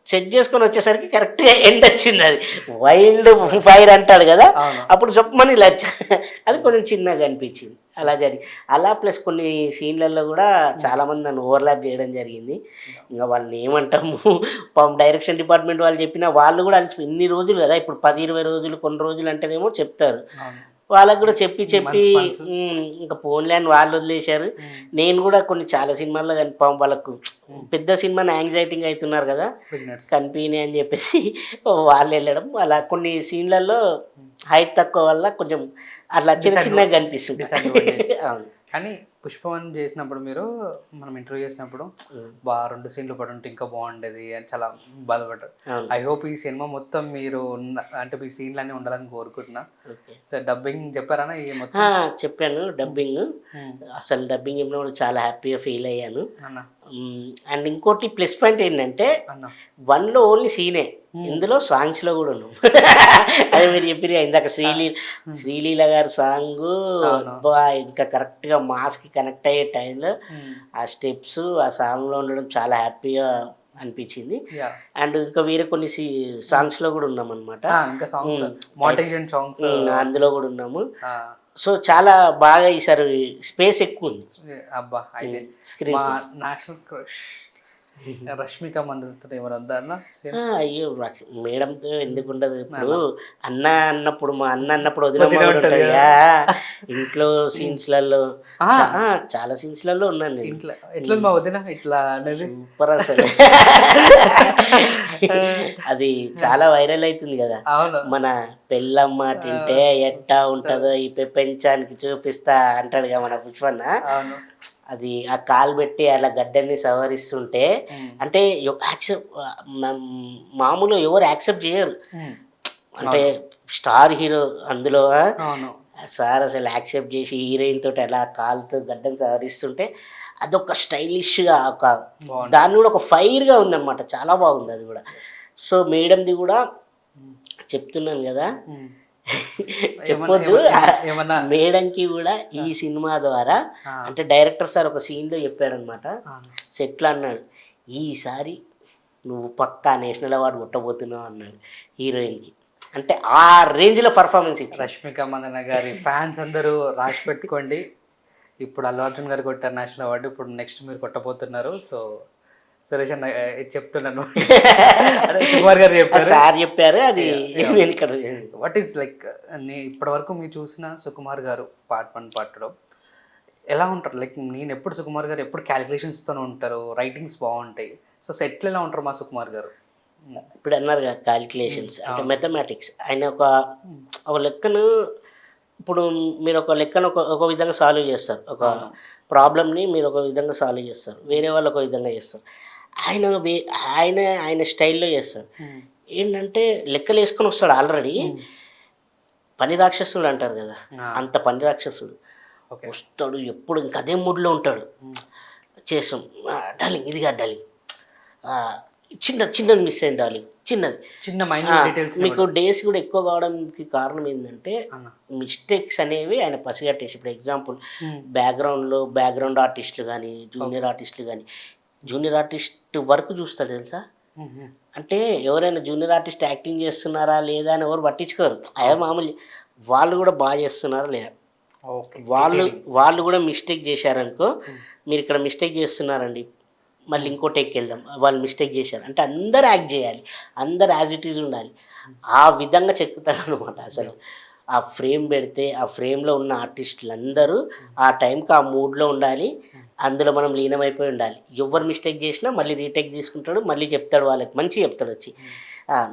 సెట్ చేసుకొని వచ్చేసరికి కరెక్ట్గా ఎండ్ వచ్చింది. అది వైల్డ్ ఫైర్ అంటాడు కదా, అప్పుడు చెప్పమని ఇలా అది కొంచెం చిన్నగా అనిపించింది. అలా అలా ప్లస్ కొన్ని సీన్లలో కూడా చాలామంది నన్ను ఓవర్లాప్ చేయడం జరిగింది. ఇంకా వాళ్ళని ఏమంటాము, డైరెక్షన్ డిపార్ట్మెంట్ వాళ్ళు చెప్పినా వాళ్ళు కూడా ఇన్ని రోజులు కదా, ఇప్పుడు 10-20 రోజులు కొన్ని రోజులు అంటేనేమో చెప్తారు. వాళ్ళకు కూడా చెప్పి ఇంకా ఫోన్లే అని వాళ్ళు వదిలేశారు. నేను కూడా చాలా సినిమాల్లో కనిపాం వాళ్ళకు పెద్ద సినిమాని యాంగ్జైటింగ్ అవుతున్నారు కదా కనిపినాయి అని చెప్పేసి వాళ్ళు వెళ్ళడం. అలా కొన్ని సీన్లలో హైట్ తక్కువ వల్ల కొంచెం అట్లా చిన్నగా కనిపిస్తుంది. కానీ పుష్పవన్ చేసినప్పుడు మనం ఇంటర్వ్యూ చేసినప్పుడు 2 సీన్లు పడి ఉంటే ఇంకా బాగుండేది అని చాలా బాధపడ్డారు. ఐ హోప్ ఈ సినిమా మొత్తం మీరు అంటే మీ సీన్లు అన్నీ ఉండాలని కోరుకుంటున్నా. సార్ డబ్బింగ్ చెప్పారా? చెప్పాను డబ్బింగ్. అసలు డబ్బింగ్ చెప్పినప్పుడు చాలా హ్యాపీగా ఫీల్ అయ్యాను. అండ్ ఇంకోటి ప్లస్ పాయింట్ ఏంటంటే 1లో ఓన్లీ సీనే, ఇందులో సాంగ్స్లో కూడా ఉన్నాం. అదే మీరు చెప్పిన ఇందాక శ్రీలీల గారి సాంగ్ ఇంకా కరెక్ట్గా మాస్కి కనెక్ట్ అయ్యే టైంలో ఆ స్టెప్స్ ఆ సాంగ్లో ఉండడం చాలా హ్యాపీగా అనిపించింది. అండ్ ఇంకా వేరే కొన్ని సాంగ్స్లో కూడా ఉన్నాం అనమాట, అందులో కూడా ఉన్నాము. సో చాలా బాగా ఈసారి స్పేస్ ఎక్కువ ఉంది. అబ్బా అయితే నేషనల్ క్రష్ రష్మిక మందతో ఏమైనా వద్దా అన్న? అయ్యో మేడంతో ఎందుకు ఉండదు. ఇప్పుడు అన్న అన్నప్పుడు మా అన్న అన్నప్పుడు వదిలేదా ఇంట్లో సీన్స్లలో చాలా సీన్స్లలో ఉన్నాను నేను. ఎట్లా మా వదిన ఇట్లా అనేది సూపర్ అసలు. అది చాలా వైరల్ అవుతుంది కదా, మన పెళ్ళమ్మ తింటే ఎట్టా ఉంటుందో ఈ పెంచానికి చూపిస్తా అంటాడు కదా మన పుష్పన్న. అది ఆ కాలు పెట్టి అలా గడ్డని సవరిస్తుంటే అంటే మామూలు ఎవరు యాక్సెప్ట్ చేయరు. అంటే స్టార్ హీరో అందులో సార్ అసలు యాక్సెప్ట్ చేసి హీరోయిన్ తోటి అలా కాలుతో గడ్డని సవరిస్తుంటే అదొక స్టైలిష్గా దాన్ని కూడా ఒక ఫైర్గా ఉందన్నమాట, చాలా బాగుంది అది కూడా. సో మేడంది కూడా చెప్తున్నాను కదా చెప్పొద్దు, మేడంకి కూడా ఈ సినిమా ద్వారా అంటే డైరెక్టర్ సార్ ఒక సీన్లో చెప్పాడనమాట, సెట్లో అన్నాడు ఈసారి నువ్వు పక్కా నేషనల్ అవార్డు కొట్టబోతున్నావు అన్నాడు హీరోయిన్కి. అంటే ఆ రేంజ్లో పర్ఫార్మెన్స్ ఇచ్చి రష్మిక మందన గారి ఫ్యాన్స్ అందరూ రాసి పెట్టుకోండి, ఇప్పుడు అల్లు అర్జున్ గారు కొట్టారు నేషనల్ అవార్డు, ఇప్పుడు నెక్స్ట్ మీరు కొట్టబోతున్నారు. సో సురేష్ అన్న చెప్తున్నాను, సుకుమార్ గారు చెప్పారు, సార్ చెప్పారు. అది వాట్ ఈస్ లైక్ ఇప్పటి వరకు మీరు చూసిన సుకుమార్ గారు పార్ట్ 1 పార్ట్ 2 ఎలా ఉంటారు? లైక్ నేను ఎప్పుడు సుకుమార్ గారు ఎప్పుడు క్యాలిక్యులేషన్స్తోనే ఉంటారు, రైటింగ్స్ బాగుంటాయి. సో సెట్లు ఎలా ఉంటారు మా సుకుమార్ గారు? ఇప్పుడు అన్నారు కదా క్యాలిక్యులేషన్స్ అంటే మ్యాథమెటిక్స్. ఆయన ఒక లెక్కను ఇప్పుడు మీరు ఒక లెక్కను ఒక విధంగా సాల్వ్ చేస్తారు. ఒక ప్రాబ్లమ్‌ని మీరు ఒక విధంగా సాల్వ్ చేస్తారు. వేరే వాళ్ళు ఒక విధంగా చేస్తారు. ఆయన ఆయన స్టైల్‌లో చేస్తాడు. ఏంటంటే లెక్కలేసుకొని వస్తాడు ఆల్రెడీ. పని రాక్షసుడు అంటారు కదా! అంత పని రాక్షసుడు. ఓకే. వస్తాడు ఎప్పుడు ఇంక అదే మూడ్‌లో ఉంటాడు. చేస్తాం. డార్లింగ్ ఇది కాదు డార్లింగ్. చిన్నది మిస్ అయింది డార్లింగ్. చిన్నది. చిన్న మైన్యూట్ డీటెయిల్స్ మీకు డేస్ కూడా ఎక్కువ కావడానికి కారణం ఏంటంటే మిస్టేక్స్ అనేవి ఆయన పసిగట్టేసి ఇప్పుడు ఎగ్జాంపుల్ బ్యాక్గ్రౌండ్ ఆర్టిస్టులు కానీ జూనియర్ ఆర్టిస్టులు కానీ జూనియర్ ఆర్టిస్ట్ వరకు చూస్తాడు తెలుసా. అంటే ఎవరైనా జూనియర్ ఆర్టిస్ట్ యాక్టింగ్ చేస్తున్నారా లేదా అని ఎవరు పట్టించుకోరు. అదే మామూలు వాళ్ళు కూడా బాగా చేస్తున్నారా లేదా. వాళ్ళు కూడా మిస్టేక్ చేశారనుకో, మీరు ఇక్కడ మిస్టేక్ చేస్తున్నారండి మళ్ళీ ఇంకో టేక్కి వెళ్దాం, వాళ్ళు మిస్టేక్ చేశారు అంటే అందరు యాక్ట్ చేయాలి, అందరు యాజ్ ఇట్ ఈజ్ ఉండాలి. ఆ విధంగా చెక్కుతాడు అనమాట. అసలు ఆ ఫ్రేమ్ పెడితే ఆ ఫ్రేమ్లో ఉన్న ఆర్టిస్టులు అందరూ ఆ టైంకి ఆ మూడ్లో ఉండాలి, అందులో మనం లీనమైపోయి ఉండాలి. ఎవరు మిస్టేక్ చేసినా మళ్ళీ రీటేక్ తీసుకుంటాడు, మళ్ళీ చెప్తాడు, వాళ్ళకి మంచి చెప్తాడు వచ్చి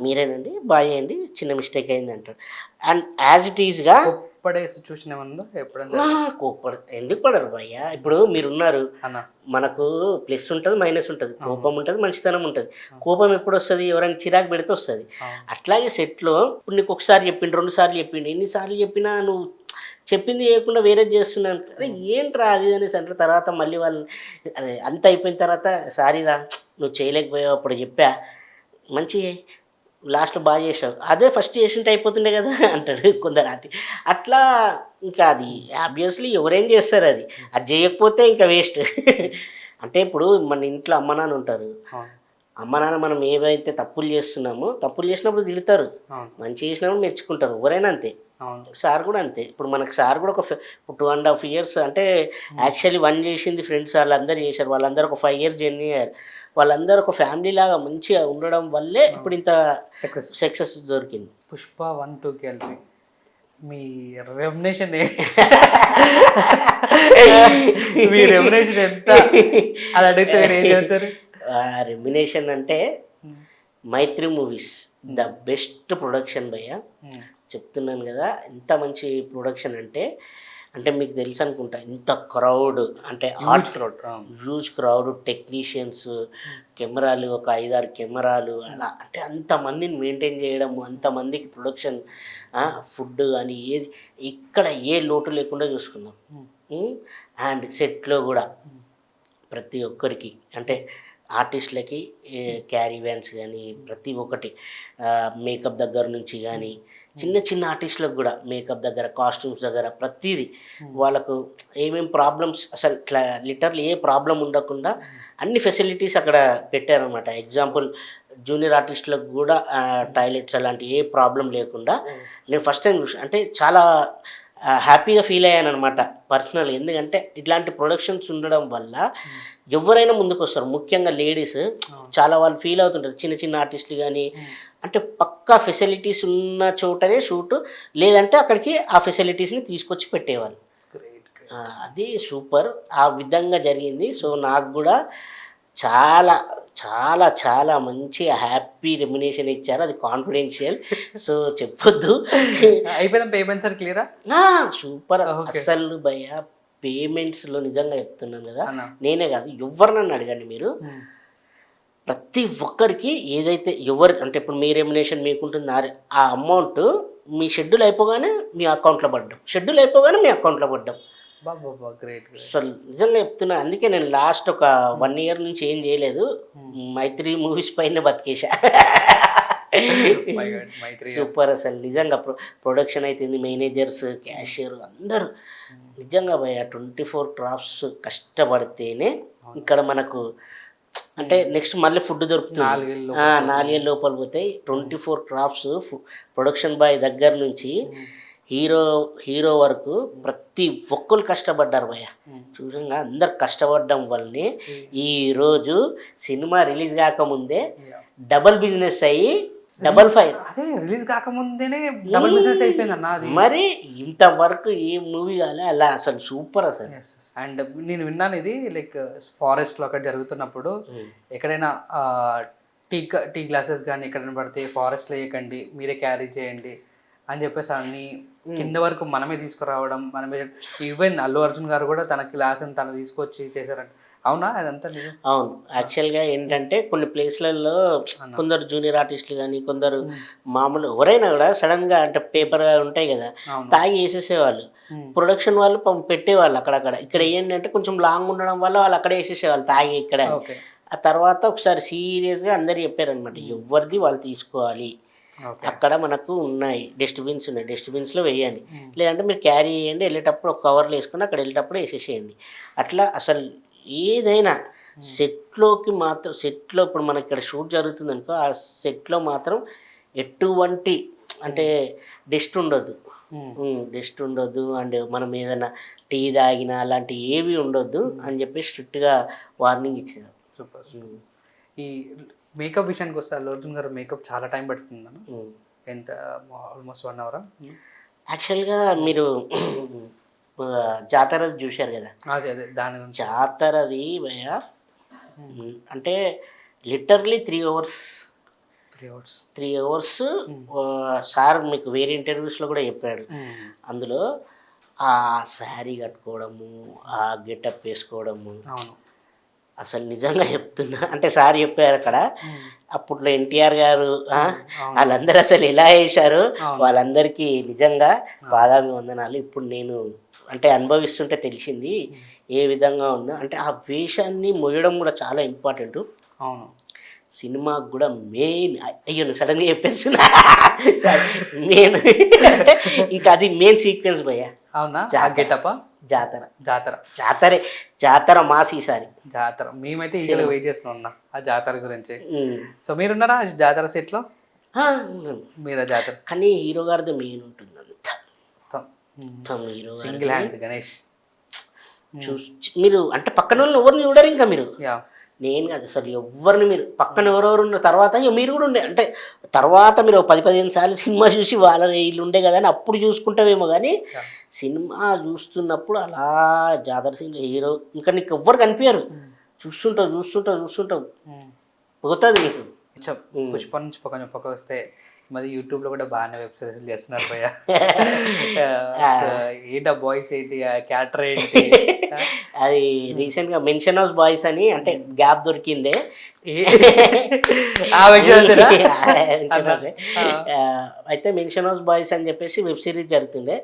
మీరేనండి బాగా చేయండి చిన్న మిస్టేక్ అయింది అంటాడు. అండ్ యాజ్ ఇట్ ఈజ్గా పడే సిచ్యువేషన్ ఏమన్నా ఎప్పుడైనా ఎందుకు పడరు భయ్య. ఇప్పుడు మీరున్నారు, మనకు ప్లస్ ఉంటుంది మైనస్ ఉంటుంది, కోపం ఉంటుంది మంచితనం ఉంటుంది. కోపం ఎప్పుడు వస్తుంది, ఎవరైనా చిరాకు పెడితే వస్తుంది. అట్లాగే సెట్లో ఇప్పుడు నీకు ఒకసారి చెప్పిండు 2 సార్లు చెప్పిండు, ఎన్నిసార్లు చెప్పినా నువ్వు చెప్పింది చేయకుండా వేరేది చేస్తున్నాను అరే ఏంట్రా అది అనేసి అంటారు. తర్వాత మళ్ళీ వాళ్ళు అదే అంత అయిపోయిన తర్వాత సారీరా నువ్వు చేయలేకపోయావు అప్పుడు చెప్పా మంచి లాస్ట్లో బాగా చేసావు, అదే ఫస్ట్ చేసింటే అయిపోతుండే కదా అంటాడు కొందరు. అట్లా ఇంకా అది ఆబ్వియస్లీ ఎవరేం చేస్తారు, అది చేయకపోతే ఇంకా వేస్ట్. అంటే ఇప్పుడు మన ఇంట్లో అమ్మ నాన్న ఉంటారు, అమ్మ నాన్న మనం ఏవైతే తప్పులు చేస్తున్నామో తప్పులు చేసినప్పుడు తిడతారు, మంచి చేసినప్పుడు మెచ్చుకుంటారు, ఎవరైనా అంతే. సార్ కూడా అంతే. ఇప్పుడు మనకు సార్ కూడా ఒక 2.5 years అంటే యాక్చువల్లీ 1 చేసింది ఫ్రెండ్స్ వాళ్ళందరూ చేశారు, వాళ్ళందరూ ఒక 5 years జర్నీ అయ్యారు, వాళ్ళందరూ ఒక ఫ్యామిలీ లాగా మంచిగా ఉండడం వల్లే ఇప్పుడు ఇంత సక్సెస్ దొరికింది. పుష్ప 1, 2కి వెళ్తే మీ రెమ్యునేషన్ మీ రెమ్యునేషన్ ఎంత అని అడిగితే మీరు ఏం చెప్తారు? రెమ్యునేషన్ అంటే మైత్రి మూవీస్ ద బెస్ట్ ప్రొడక్షన్ భయ్య. చెప్తున్నాను కదా ఎంత మంచి ప్రొడక్షన్ అంటే మీకు తెలుసు అనుకుంటా ఇంత క్రౌడ్ అంటే హ్యూజ్ క్రౌడ్, టెక్నీషియన్స్, కెమెరాలు ఒక 5-6 కెమెరాలు అలా అంటే అంతమందిని మెయింటైన్ చేయడం, అంతమందికి ప్రొడక్షన్, ఫుడ్ కానీ ఏది ఇక్కడ ఏ లోటు లేకుండా చూసుకున్నాం. అండ్ సెట్లో కూడా ప్రతి ఒక్కరికి అంటే ఆర్టిస్టులకి క్యారీ వ్యాన్స్ కానీ ప్రతి ఒక్కటి మేకప్ దగ్గర నుంచి కానీ చిన్న ఆర్టిస్టులకు కూడా మేకప్ దగ్గర కాస్ట్యూమ్స్ దగ్గర ప్రతిదీ వాళ్ళకు ఏమేమి ప్రాబ్లమ్స్ అసలు లిటర్లీ ఏ ప్రాబ్లం ఉండకుండా అన్ని ఫెసిలిటీస్ అక్కడ పెట్టారనమాట. ఎగ్జాంపుల్ జూనియర్ ఆర్టిస్టులకు కూడా టాయిలెట్స్ అలాంటి ఏ ప్రాబ్లం లేకుండా నేను ఫస్ట్ టైం అంటే చాలా హ్యాపీగా ఫీల్ అయ్యాను అనమాట పర్సనల్. ఎందుకంటే ఇట్లాంటి ప్రొడక్షన్స్ ఉండడం వల్ల ఎవరైనా ముందుకు వస్తారు, ముఖ్యంగా లేడీస్ చాలా వాళ్ళు ఫీల్ అవుతుంటారు. చిన్న ఆర్టిస్టులు కానీ అంటే పక్కా ఫెసిలిటీస్ ఉన్న చోటనే షూటు, లేదంటే అక్కడికి ఆ ఫెసిలిటీస్ని తీసుకొచ్చి పెట్టేవాళ్ళు. అది సూపర్, ఆ విధంగా జరిగింది. సో నాకు కూడా చాలా చాలా చాలా మంచి హ్యాపీ రెమ్యునేషన్ ఇచ్చారు, అది కాన్ఫిడెన్షియల్ సో చెప్పొద్దు. అయిపోయిన పేమెంట్స్ అని క్లియరా? సూపర్ అస్సలు భయ్య. పేమెంట్స్లో నిజంగా చెప్తున్నాను కదా, నేనే కాదు ఎవరు నన్ను అడగండి మీరు, ప్రతి ఒక్కరికి ఏదైతే ఎవరు అంటే ఇప్పుడు మీ రెమ్యునేషన్ మీకుంటుంది, ఆ అమౌంట్ మీ షెడ్యూల్ అయిపోగానే మీ అకౌంట్లో పడ్డం, షెడ్యూల్ అయిపోగానే మీ అకౌంట్లో పడ్డం. అసలు నిజంగా చెప్తున్నా. అందుకే నేను లాస్ట్ ఒక 1 year నుంచి ఏం చేయలేదు, మైత్రి మూవీస్ పైన బతికేసా. సూపర్ అసలు నిజంగా ప్రొడక్షన్ అయితే మేనేజర్స్, క్యాషియర్ అందరూ నిజంగా భయ 24 crafts కష్టపడితేనే ఇక్కడ మనకు అంటే నెక్స్ట్ మళ్ళీ ఫుడ్ దొరుకుతుంది. 4 ఏళ్ళ లోపల పోతాయి. 24 crafts ప్రొడక్షన్ బాయ్ దగ్గర నుంచి హీరో వరకు ప్రతి ఒక్కరు కష్టపడ్డారు భయ్య. చూడంగా అందరు కష్టపడడం వల్లనే ఈరోజు సినిమా రిలీజ్ కాకముందే డబల్ బిజినెస్ అయ్యి 555 అదే రిలీజ్ కాకముందేనే డబుల్ బిజినెస్ అయిపోయింది అన్న. మరి ఇంతవరకు ఏ మూవీ కాలే అలా, అసలు సూపర్ అసలు. అండ్ నేను విన్నాను ఇది లైక్ ఫారెస్ట్లో అక్కడ జరుగుతున్నప్పుడు ఎక్కడైనా టీ గ్లాసెస్ కానీ ఎక్కడైనా పడితే ఫారెస్ట్లో వేయకండి, మీరే క్యారీ చేయండి అని చెప్పేసి అన్ని కింద వరకు మనమే తీసుకురావడం, మనమే. ఈవెన్ అల్లు అర్జున్ గారు కూడా తన క్లాస్ అని తను తీసుకొచ్చి చేశారంట. అవునా అదంతా నిజం? అవును. యాక్చువల్‌గా ఏంటంటే కొన్ని ప్లేస్‌లలో అన్న. కొందరు జూనియర్ ఆర్టిస్టులు గాని, కొందరు మామూలు ఎవరైనా గూడా సడెన్‌గా అంటే పేపర్ ఉంటాయి గదా! అవును. తాగి ఏసేసేవాళ్ళు. ప్రొడక్షన్ వాళ్ళు పాపం పెట్టేవాళ్ళు అక్కడక్కడ. ఇక్కడ ఏంటంటే కొంచెం లాంగ్ ఉండడం వల్ల వాళ్ళు అక్కడే ఏసేసేవాళ్ళు తాగి ఇక్కడే. ఓకే. ఆ తర్వాత ఒకసారి సీరియస్‌గా అందరూ చెప్పారనమాట. ఎవరిది వాళ్ళు తీసుకోవాలి. ఓకే. అక్కడ మనకు ఉన్నాయి డస్ట్‌బిన్స్ ఉన్నాయి. డస్ట్‌బిన్స్‌లో వేయండి. లేదంటే మీరు క్యారీ చేయండి. ఎళ్ళేటప్పుడు ఒక కవర్‌లో ఏసుకొని అక్కడ ఎళ్ళేటప్పుడు ఏసేసేయండి. అట్లా అసలు ఏదైనా సెట్‌లో ఇప్పుడు మనకిక్కడ షూట్ జరుగుతుందనుకో, ఆ సెట్‌లో మాత్రం ఎటువంటి అంటే డస్ట్ ఉండొద్దు. డస్ట్ ఉండొద్దు. అండ్ మనం ఏదైనా టీ తాగినా అలాంటివి ఏవి ఉండొద్దు అని చెప్పి స్ట్రిక్ట్‌గా వార్నింగ్ ఇచ్చారు. సూపర్. ఈ మేకప్ విషయానికి వస్తే అల్లు అర్జున్ గారు మేకప్ చాలా టైం పడుతుందన్న. ఎంత? ఆల్మోస్ట్ 1 అవరా? యాక్చువల్‌గా మీరు జాతరది చూశారు కదా! అదే అదే దాని గురించి. జాతరది భయ్యా అంటే literally 3 hours. 3 hours. 3 hours sir మీకు వేరే ఇంటర్వ్యూస్‌లో కూడా చెప్పాడు. అందులో ఆ శారీ కట్టుకోవడము, ఆ గెటప్ వేసుకోవడము, అవును. అసలు నిజంగా చెప్తున్నా అంటే సార్ చెప్పారు అక్కడ. అప్పట్లో ఎన్టీఆర్ గారు వాళ్ళందరూ అసలు ఎలా వేశారు, వాళ్ళందరికీ నిజంగా పాదాభివందనాలు. ఇప్పుడు నేను అంటే అనుభవిస్తుంటే తెలిసింది ఏ విధంగా ఉందో. అంటే ఆ వేషాన్ని మొయ్యడం కూడా చాలా ఇంపార్టెంట్. అవును. సినిమాకు కూడా మెయిన్ అయ్యో నేను సడన్గా చెప్పేస్తున్నా మెయిన్ అంటే ఇంకా అది మెయిన్ సీక్వెన్స్ భయ్యా. అవునా? గెటపా జాతర జాతర. జాతర మాస్ ఈసారి. జాతర మేమైతే ఈగలు వెయిట్ చేస్తున్నాం అన్న ఆ జాతర గురించి. సో మీరున్నారా జాతర సెట్లో? మీరా జాతర? కానీ హీరో గారిది మెయిన్ ఉంటుంది అంతా. హీరో సింగిల్ హ్యాండ్ గణేష్ మీరు అంటే పక్కన వాళ్ళని ఎవరిని చూడరు ఇంకా మీరు. యా. నేను కాదు అసలు ఎవరిని మీరు పక్కన ఎవరెవరు ఉన్న తర్వాత మీరు కూడా ఉండే అంటే తర్వాత మీరు 10-15 సార్లు సినిమా చూసి వాళ్ళ వీళ్ళు ఉండే కదా అని అప్పుడు చూసుకుంటావేమో కానీ సినిమా చూస్తున్నప్పుడు అలా జాతర సీన్ హీరో ఇంకా నీకు ఎవ్వరు కనిపించరు. చూస్తుంటావు పోతుంది నీకు. పుష్ప నుంచి కొంచెం పక్క వస్తే మరి యూట్యూబ్లో కూడా బాగానే వెబ్ సిరీస్ చేస్తున్నారు భయ్య. ఏంటా బాయ్స్ ఏంటి, క్యారెక్టర్ ఏంటి? అది రీసెంట్గా మెన్షన్ హౌస్ బాయ్స్ అని అంటే గ్యాప్ దొరికిందే అయితే మెన్షన్ హౌస్ బాయ్స్ అని చెప్పేసి వెబ్ సిరీస్ జరుగుతుండే.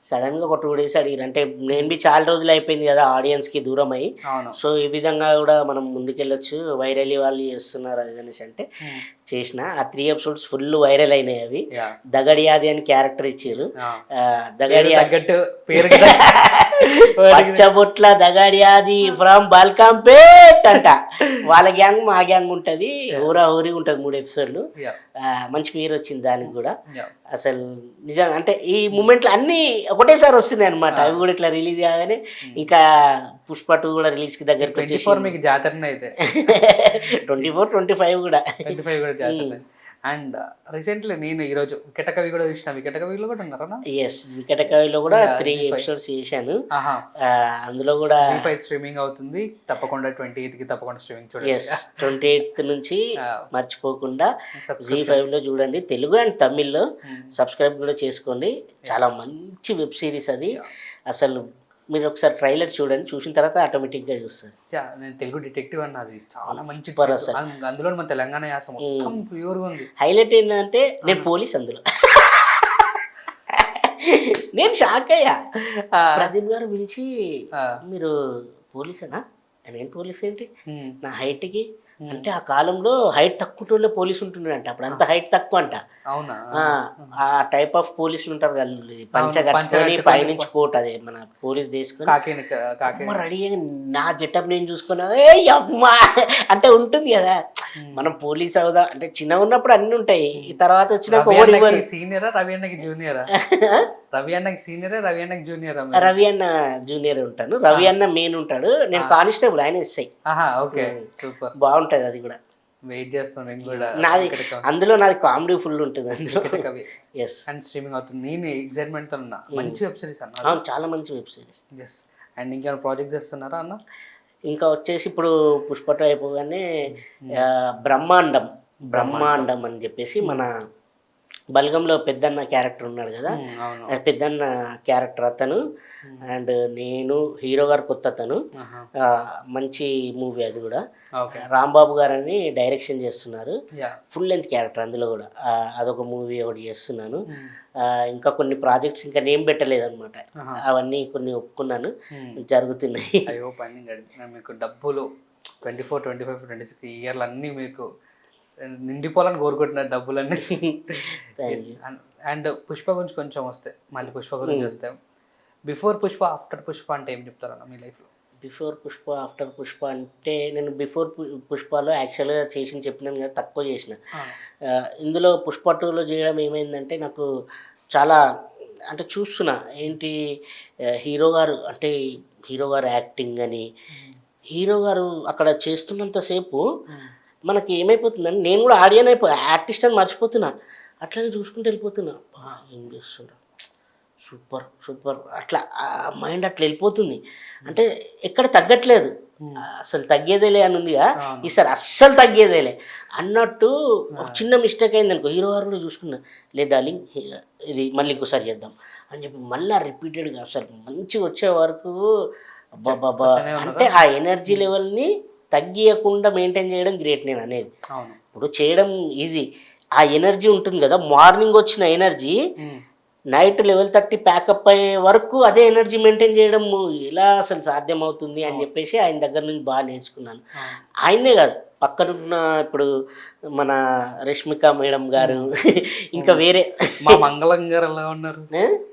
సడన్ గా ఒక 2 days అడిగారు. అంటే నేను చాలా రోజులు అయిపోయింది కదా ఆడియన్స్ కి దూరం అయ్యి. సో ఈ విధంగా కూడా మనం ముందుకెళ్ళొచ్చు, వైరల్ వాళ్ళు చేస్తున్నారు అది అనేసి అంటే చేసిన. ఆ 3 episodes ఫుల్ వైరల్ అయినాయి. అవి దగడియాది అని క్యారెక్టర్ ఇచ్చారు. దగడియా పచ్చబొట్ల దగడియాది ఫ్రమ్ బల్కంపేట్ అంట. వాళ్ళ గ్యాంగ్ మా గ్యాంగ్ ఉంటది, ఊరా ఊరి ఉంటది. 3 episodes మంచి పేరు వచ్చింది దానికి కూడా. అసలు నిజంగా అంటే ఈ మూమెంట్లు అన్ని ఒకటేసారి వస్తున్నాయి అనమాట. అవి కూడా ఇట్లా రిలీజ్ కాగానే ఇంకా పుష్ప 2 కూడా రిలీజ్ కి దగ్గరికి వచ్చేసి మీకు జాతరనే అయితే 24, 25 కూడా 25 కూడా జాతరనే. అండ్ రీసెంట్లీ నేను ఈరోజు వికటకవి కూడా చూసిన. వికటకవిలో కూడా ఉన్నారా? ఎస్, వికటకవిలో కూడా 3 episodes చేశాను. అందులో కూడా Zee5 స్ట్రీమింగ్ అవుతుంది తప్పకుండా. 28th కి తప్పకుండా స్ట్రీమింగ్ చూడండి. ఎస్, 28th నుంచి మర్చిపోకుండా Zee5 లో చూడండి. తెలుగు అండ్ తమిళ్లో సబ్స్క్రైబ్ కూడా చేసుకోండి. చాలా మంచి వెబ్ సిరీస్ అది. అసలు మీరు ఒకసారి ట్రైలర్ చూడండి, చూసిన తర్వాత ఆటోమేటిక్గా చూస్తారు. నేను తెలుగు డిటెక్టివ్ అన్నది చాలా మంచి అసలు. అందులో మన తెలంగాణ యాస మొత్తం ప్యూర్గా ఉంది. హైలైట్ ఏంటంటే నేను పోలీస్ అందులో నేను షాక్ అయ్యా. ప్రదీప్ గారు పిలిచి మీరు పోలీసేనా? నేను పోలీస్ ఏంటి నా హైట్కి అంటే ఆ కాలంలో హైట్ తక్కువ పోలీసు ఉంటుండే అప్పుడు అంత హైట్ తక్కువ అంట. అవునా? ఆ టైప్ ఆఫ్ పోలీసులు ఉంటారు కదా, పంచ కట్టుకొని పైనుంచి కోట్ అదే మన పోలీస్ తీసుకొని రెడీ నా గెటప్ నేను చూసుకున్నా అమ్మా అంటే ఉంటుంది కదా. మనం పోలీస్ అవుదా అంటే చిన్న ఉన్నప్పుడు అన్ని ఉంటాయి, ఈ తర్వాత వచ్చినాక సీనియరా రవి అన్నకి జూనియరా? రవి అన్నకి సీనియరా రవి అన్నకి జూనియరా? రవి అన్న జూనియర్ ఉంటాను, రవి అన్న మెయిన్ ఉంటాడు, నేను కానిస్టేబుల్, ఆయన ఎస్ఐ. ఓకే సూపర్, బాగుంటది అది కూడా. వెయిట్ చేస్తాను కూడా. నాది అందులో నాది కామెడీ ఫుల్ ఉంటుంది అందులో. ఎస్, అండ్ స్ట్రీమింగ్ అవుతుంది. నేను ఎక్సైట్మెంట్ తో ఉన్నా. మంచి వెబ్ సిరీస్ అన్న. అవును, చాలా మంచి వెబ్ సిరీస్. ఎస్. అండ్ ఇంకేమైనా ప్రాజెక్ట్ చేస్తున్నారా అన్న? ఇంకా వచ్చేసి ఇప్పుడు పుష్ప 2 అయిపోగానే బ్రహ్మాండం అని చెప్పేసి మన బలగంలో పెద్దన్న క్యారెక్టర్ ఉన్నాడు కదా, అవును. పెద్దన్న క్యారెక్టర్ అతను. అండ్ నేను హీరో గారు కొత్త అతను. ఆహా. మంచి మూవీ అది కూడా. ఓకే. రాంబాబు గారని డైరెక్షన్ చేస్తున్నారు. యా. ఫుల్ లెంత్ క్యారెక్టర్ అందులో కూడా. అదొక మూవీ ఒకటి చేస్తున్నాను. ఇంకా కొన్ని ప్రాజెక్ట్స్ ఇంకా నేమ్ పెట్టలేదన్నమాట. అవన్నీ కొన్ని ఒప్పుకున్నాను, జరుగుతున్నాయి. అయ్యో పని మీకు డబ్బులు 24, 25, 26 ఇయర్లు అన్నీ మీకు నిండిపోవాలని కోరుకుంటున్నారు డబ్బులన్నీ. అండ్ పుష్ప గురించి కొంచెం వస్తే, మళ్ళీ పుష్ప గురించి వస్తే, బిఫోర్ పుష్ప ఆఫ్టర్ పుష్ప అంటే ఏం చెప్తారన్న మీ లైఫ్లో? బిఫోర్ పుష్ప ఆఫ్టర్ పుష్ప అంటే నేను బిఫోర్ పుష్పలో యాక్చువల్గా చెప్పినాను కదా, తక్కువ చేసిన. ఇందులో పుష్ప 2లో చేయడం ఏమైందంటే నాకు చాలా అంటే చూస్తున్నా ఏంటి హీరో గారు యాక్టింగ్ అని, హీరో గారు అక్కడ చేస్తున్నంతసేపు మనకి ఏమైపోతుందని నేను కూడా ఆర్టిస్ట్ అని మర్చిపోతున్నా, అట్లనే చూసుకుంటూ వెళ్ళిపోతున్నా. ఏం చేస్తున్నా, సూపర్ సూపర్, అట్లా మైండ్ అట్లా వెళ్ళిపోతుంది. అంటే ఎక్కడ తగ్గట్లేదు, అసలు తగ్గేదేలే అని ఉందిగా, ఈసారి అస్సలు తగ్గేదేలే అన్నట్టు. ఒక చిన్న మిస్టేక్ అయింది అనుకో, హీరో గారు కూడా చూసుకున్నా, లే డార్లింగ్ ఇది మళ్ళీ ఇంకోసారి చేద్దాం అని చెప్పి మళ్ళీ రిపీటెడ్గా అసలు మంచిగా వచ్చే వరకు బాబా. అంటే ఆ ఎనర్జీ లెవెల్ని తగ్గియకుండా మెయింటైన్ చేయడం గ్రేట్ నేను అనేది. ఇప్పుడు చేయడం ఈజీ, ఆ ఎనర్జీ ఉంటుంది కదా, మార్నింగ్ వచ్చిన ఎనర్జీ నైట్ 11:30 ప్యాకప్ అయ్యే వరకు అదే ఎనర్జీ మెయింటైన్ చేయడం ఎలా అసలు సాధ్యమవుతుంది అని చెప్పేసి ఆయన దగ్గర నుంచి బాగా నేర్చుకున్నాను. ఆయనే కాదు, పక్కనున్న ఇప్పుడు మన రష్మిక మేడం గారు, ఇంకా వేరే మా మంగళం గారు ఎలా ఉన్నారు?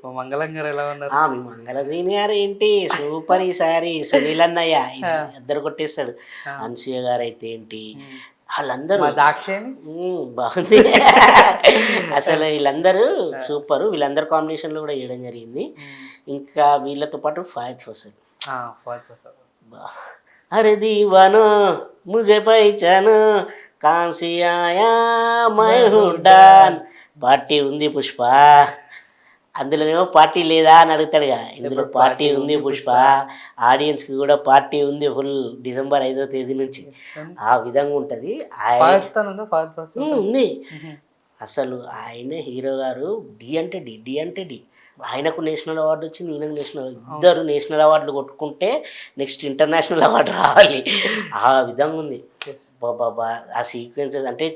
మా మంగళం గారు ఎలా ఉన్నారు? మీ మంగళజీని గారు ఏంటి సూపర్, ఈసారి సునీల్ అన్నయ్య ఇద్దరు కొట్టేస్తాడు. అనసూయ గారు అయితే ఏంటి, వాళ్ళందరూ బాగుంది అసలు, వీళ్ళందరూ సూపర్. వీళ్ళందరూ కాంబినేషన్లో కూడా చేయడం జరిగింది. ఇంకా వీళ్ళతో పాటు ఫాయద్ ఫసల్. అరే దీవానో ముజే పైచానో కాంసి ఆయా మై హుడాన్. పార్టీ ఉంది పుష్ప, అందులోనేమో పార్టీ లేదా అని అడుగుతాడుగా, ఇందులో పార్టీ ఉంది పుష్ప, ఆడియన్స్కి కూడా పార్టీ ఉంది ఫుల్, December 5వ తేదీ నుంచి. ఆ విధంగా ఉంటుంది. ఉంది అసలు. ఆయనే హీరో గారు డి అంటే డి. ఆయనకు నేషనల్ అవార్డు వచ్చింది, ఈయనకు నేషనల్, ఇద్దరు నేషనల్ అవార్డులు కొట్టుకుంటే నెక్స్ట్ ఇంటర్నేషనల్ అవార్డు రావాలి. ఆ విధంగా ఉంది బాబా. ఆ సీక్వెన్సెస్ అంటే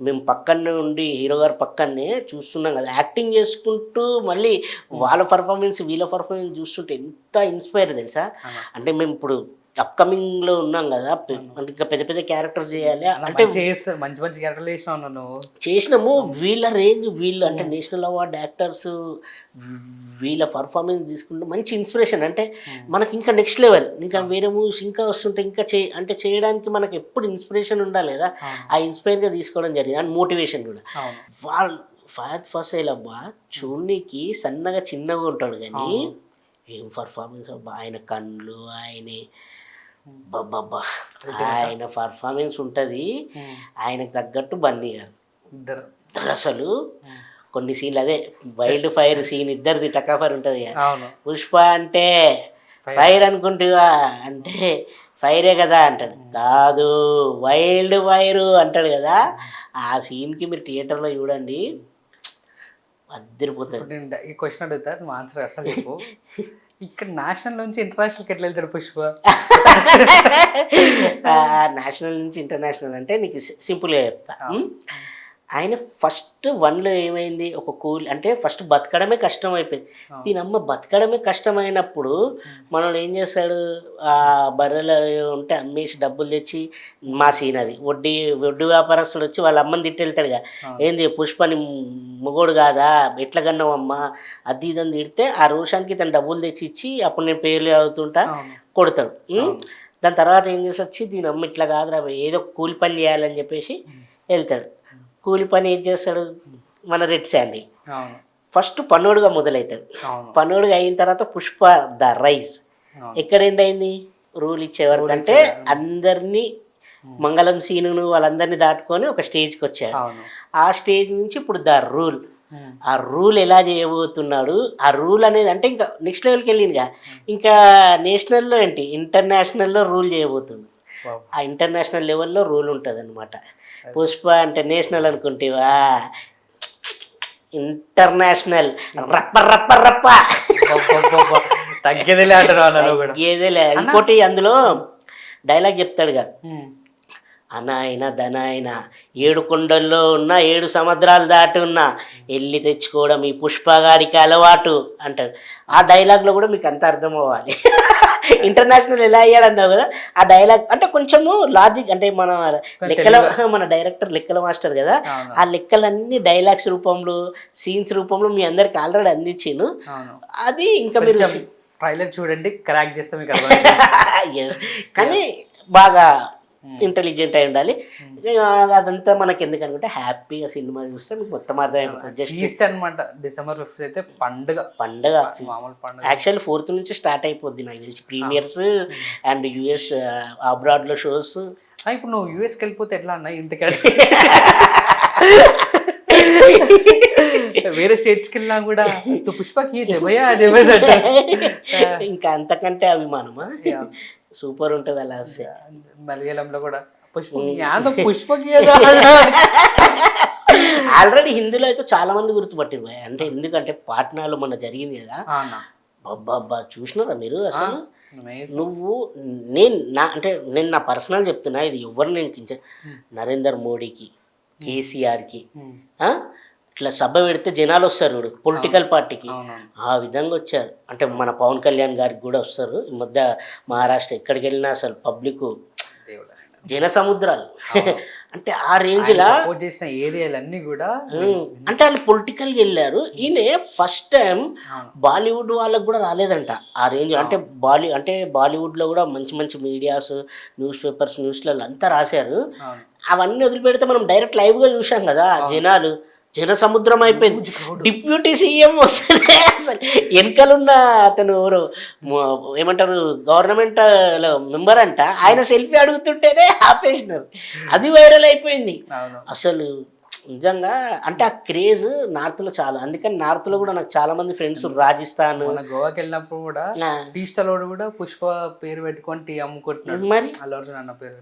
మేము పక్కనే ఉండి హీరో గారు పక్కనే చూస్తున్నాం కదా, యాక్టింగ్ చేసుకుంటూ మళ్ళీ వాళ్ళ పర్ఫార్మెన్స్ వీళ్ళ పర్ఫార్మెన్స్ చూస్తుంటే ఎంత ఇన్స్పైర్ తెలుసా. అంటే మేము ఇప్పుడు అప్కమింగ్లో ఉన్నాం కదా, ఇంకా పెద్ద పెద్ద క్యారెక్టర్స్ చేయాలి అంటే మంచి మంచి క్యారెక్టర్లు చేసినాము. వీళ్ళ రేంజ్, వీళ్ళు అంటే నేషనల్ అవార్డ్ యాక్టర్స్, వీళ్ళ పర్ఫార్మెన్స్ తీసుకుంటే మంచి ఇన్స్పిరేషన్. అంటే మనకి ఇంకా నెక్స్ట్ లెవెల్, ఇంకా వేరే మూవీస్ ఇంకా వస్తుంటే ఇంకా అంటే చేయడానికి మనకి ఎప్పుడు ఇన్స్పిరేషన్ ఉండాలి కదా, ఆ ఇన్స్పైర్గా తీసుకోవడం జరిగింది. అండ్ మోటివేషన్ కూడా. వాళ్ళు ఫాయద్ ఫసల్ అబ్బా చూడనీకి సన్నగా చిన్నగా ఉంటాడు కానీ ఏం పర్ఫార్మెన్స్ అబ్బా, ఆయన కళ్ళు, ఆయనే బాబా, ఆయన పర్ఫార్మెన్స్ ఉంటుంది. ఆయనకు తగ్గట్టు బన్నీ గారు అసలు కొన్ని సీన్లు, అదే వైల్డ్ ఫైర్ సీన్, ఇద్దరిది టకాఫర్ ఉంటుంది. పుష్ప అంటే ఫైర్ అనుకుంటువా అంటే ఫైరే కదా అంటాడు, కాదు వైల్డ్ ఫైర్ అంటాడు కదా. ఆ సీన్కి మీరు థియేటర్లో చూడండి, అద్దరిపోతుంది. ఈ క్వశ్చన్ అడుగుతా, నువ్వు ఆన్సర్ అసలు చెప్పు. ఇక్కడ నేషనల్ నుంచి ఇంటర్నేషనల్కి ఎట్లా వెళ్తాడు పుష్ప? నేషనల్ నుంచి ఇంటర్నేషనల్ అంటే నీకు సింపుల్గా చెప్తా. ఆయన ఫస్ట్ 1లో ఏమైంది, ఒక అంటే ఫస్ట్ బతకడమే కష్టం అయిపోయింది. దీనమ్మ బతకడమే కష్టమైనప్పుడు మనం ఏం చేస్తాడు, ఆ బర్రెలు ఉంటే అమ్మేసి డబ్బులు తెచ్చి, మా సీన్ అది, వడ్డీ వ్యాపారస్తుడు వచ్చి వాళ్ళ అమ్మని తిట్టెళ్తాడుగా, ఏంది పుష్పని మొగోడు కాదా, ఎట్లా కన్నావమ్మా అది ఇదని తిడితే, ఆ రోషానికి తను డబ్బులు తెచ్చి ఇచ్చి, అప్పుడు నేను పేర్లు అవుతుంటా కొడతాడు. దాని తర్వాత ఏం చేసి వచ్చి, దీని అమ్మ ఇట్లా కాదురా, ఏదో కూలి పని చేయాలని చెప్పేసి వెళ్తాడు. కూలి పని ఏం చేస్తాడు మన రెడ్ శాండీ, ఫస్ట్ పన్నోడుగా మొదలవుతాడు. పన్నోడుగా అయిన తర్వాత పుష్ప ద రైజ్ ఎక్కడ ఎండ్ అయింది, రూల్ ఇచ్చేవారు అంటే అందరినీ మంగళం సీనును వాళ్ళందరినీ దాటుకొని ఒక స్టేజ్కి వచ్చాడు. ఆ స్టేజ్ నుంచి ఇప్పుడు ద రూల్, ఆ రూల్ ఎలా చేయబోతున్నాడు, ఆ రూల్ అనేది అంటే ఇంకా నెక్స్ట్ లెవెల్కి వెళ్ళిందిగా, ఇంకా నేషనల్లో ఏంటి ఇంటర్నేషనల్లో రూల్ చేయబోతుంది. ఆ ఇంటర్నేషనల్ లెవెల్లో రూల్ ఉంటుంది అనమాట. పుష్ప అంటే నేషనల్ అనుకుంటేవా, ఇంటర్నేషనల్ రప్ప రప్ప రప్ప అబ్బబ్బబ్బబ్బ. తగ్గేదిలే అంటున్నావు అన్న నువ్వు కూడా. ఏదేలే. ఇంకోటి అందులో డైలాగ్ చెప్తాడు కదా, ఉమ్. అనాయన ధనాయన 7 కొండల్లో ఉన్న 7 సముద్రాలు దాటి ఉన్న వెళ్ళి తెచ్చుకోవడం ఈ పుష్పగాడికి అలవాటు అంటాడు. ఆ డైలాగ్లో కూడా మీకు అంత అర్థం అవ్వాలి. ఇంటర్నేషనల్ ఎలా అయ్యాడన్నావు కదా, ఆ డైలాగ్ అంటే కొంచెము లాజిక్, అంటే మన డైరెక్టర్ లెక్కల మాస్టర్ కదా, అవును. ఆ లెక్కలన్నీ డైలాగ్స్ రూపంలో సీన్స్ రూపంలో మీ అందరికి ఆల్రెడీ అందించాను. అవును. అది ఇంకా మీరు ట్రైలర్ చూడండి, క్రాక్ చేస్తే మీకు అర్థం. yes. కానీ బాగా ఇంటెలిజెంట్ అయి ఉండాలి. అదంతా మనకి ఎందుకు అనుకుంటే హ్యాపీగా సినిమా చూస్తే మీకు మొత్తం అర్థమైపోతుంది. జస్ట్ ఫీస్ట్ అనమాట. December 5th అయితే పండుగ మామూలు పండుగ. యాక్చువల్లీ 4th నుంచి స్టార్ట్ అయిపోద్ది నాకు తెలిసి ప్రీమియర్స్ అండ్ యుఎస్ అబ్రాడ్లో షోస్. ఇప్పుడు నువ్వు యూఎస్కి వెళ్ళిపోతే ఎట్లా అన్న ఇంతకంటే వేరే స్టేట్స్కి వెళ్ళినా కూడా పుష్పకి దెబ్బయా ఇంకా అంతకంటే అభిమానమా, సూపర్ ఉంటుంది అలా వస్తే. మలయాళంలో కూడా పుష్పకి ఆల్రెడీ హిందీలో అయితే చాలా మంది గుర్తుపట్టారు. అంటే ఎందుకంటే పాట్నాలో మొన్న జరిగింది కదా, అబ్బా చూసినారా మీరు అసలు? నువ్వు నేను నా పర్సనల్ చెప్తున్నా, ఇది ఎవరు నేను నరేంద్ర మోడీకి కేసీఆర్కి ఇట్లా సభ పెడితే జనాలు వస్తారు పొలిటికల్ పార్టీకి, ఆ విధంగా వచ్చారు. అంటే మన పవన్ కళ్యాణ్ గారికి కూడా వస్తారు. ఈ మధ్య మహారాష్ట్ర ఎక్కడికి వెళ్ళినా అసలు పబ్లిక్ జన సముద్రాలు. అంటే ఆ రేంజ్ లా చేసిన ఏరియాలన్నీ కూడా అంటే వాళ్ళు పొలిటికల్గా వెళ్ళారు. ఈయన ఫస్ట్ టైం బాలీవుడ్ వాళ్ళకు కూడా రాలేదంట ఆ రేంజ్. అంటే బాలీవుడ్లో కూడా మంచి మంచి మీడియాస్, న్యూస్ పేపర్స్, న్యూస్లలో అంతా రాశారు. అవన్నీ వదిలిపెడితే మనం డైరెక్ట్ లైవ్గా చూసాం కదా, జనాలు జన సముద్రం అయిపోయింది. డిప్యూటీ సీఎం వస్తేనే అసలు వెనకలున్న అతను ఎవరు ఏమంటారు గవర్నమెంట్ మెంబర్ అంట, ఆయన సెల్ఫీ అడుగుతుంటేనే ఆపేసినారు. అది వైరల్ అయిపోయింది అసలు. నిజంగా అంటే ఆ క్రేజ్ నార్త్లో చాలా. అందుకని నార్త్లో కూడా నాకు చాలా మంది ఫ్రెండ్స్ రాజస్థాన్, గోవాకి వెళ్ళినప్పుడు కూడా టీ స్టాల్ కూడా పుష్ప పేరు పెట్టుకొని టీ అమ్ముకుంటున్నాడు. మరి అల్లు అర్జున్ అన్న పేరు.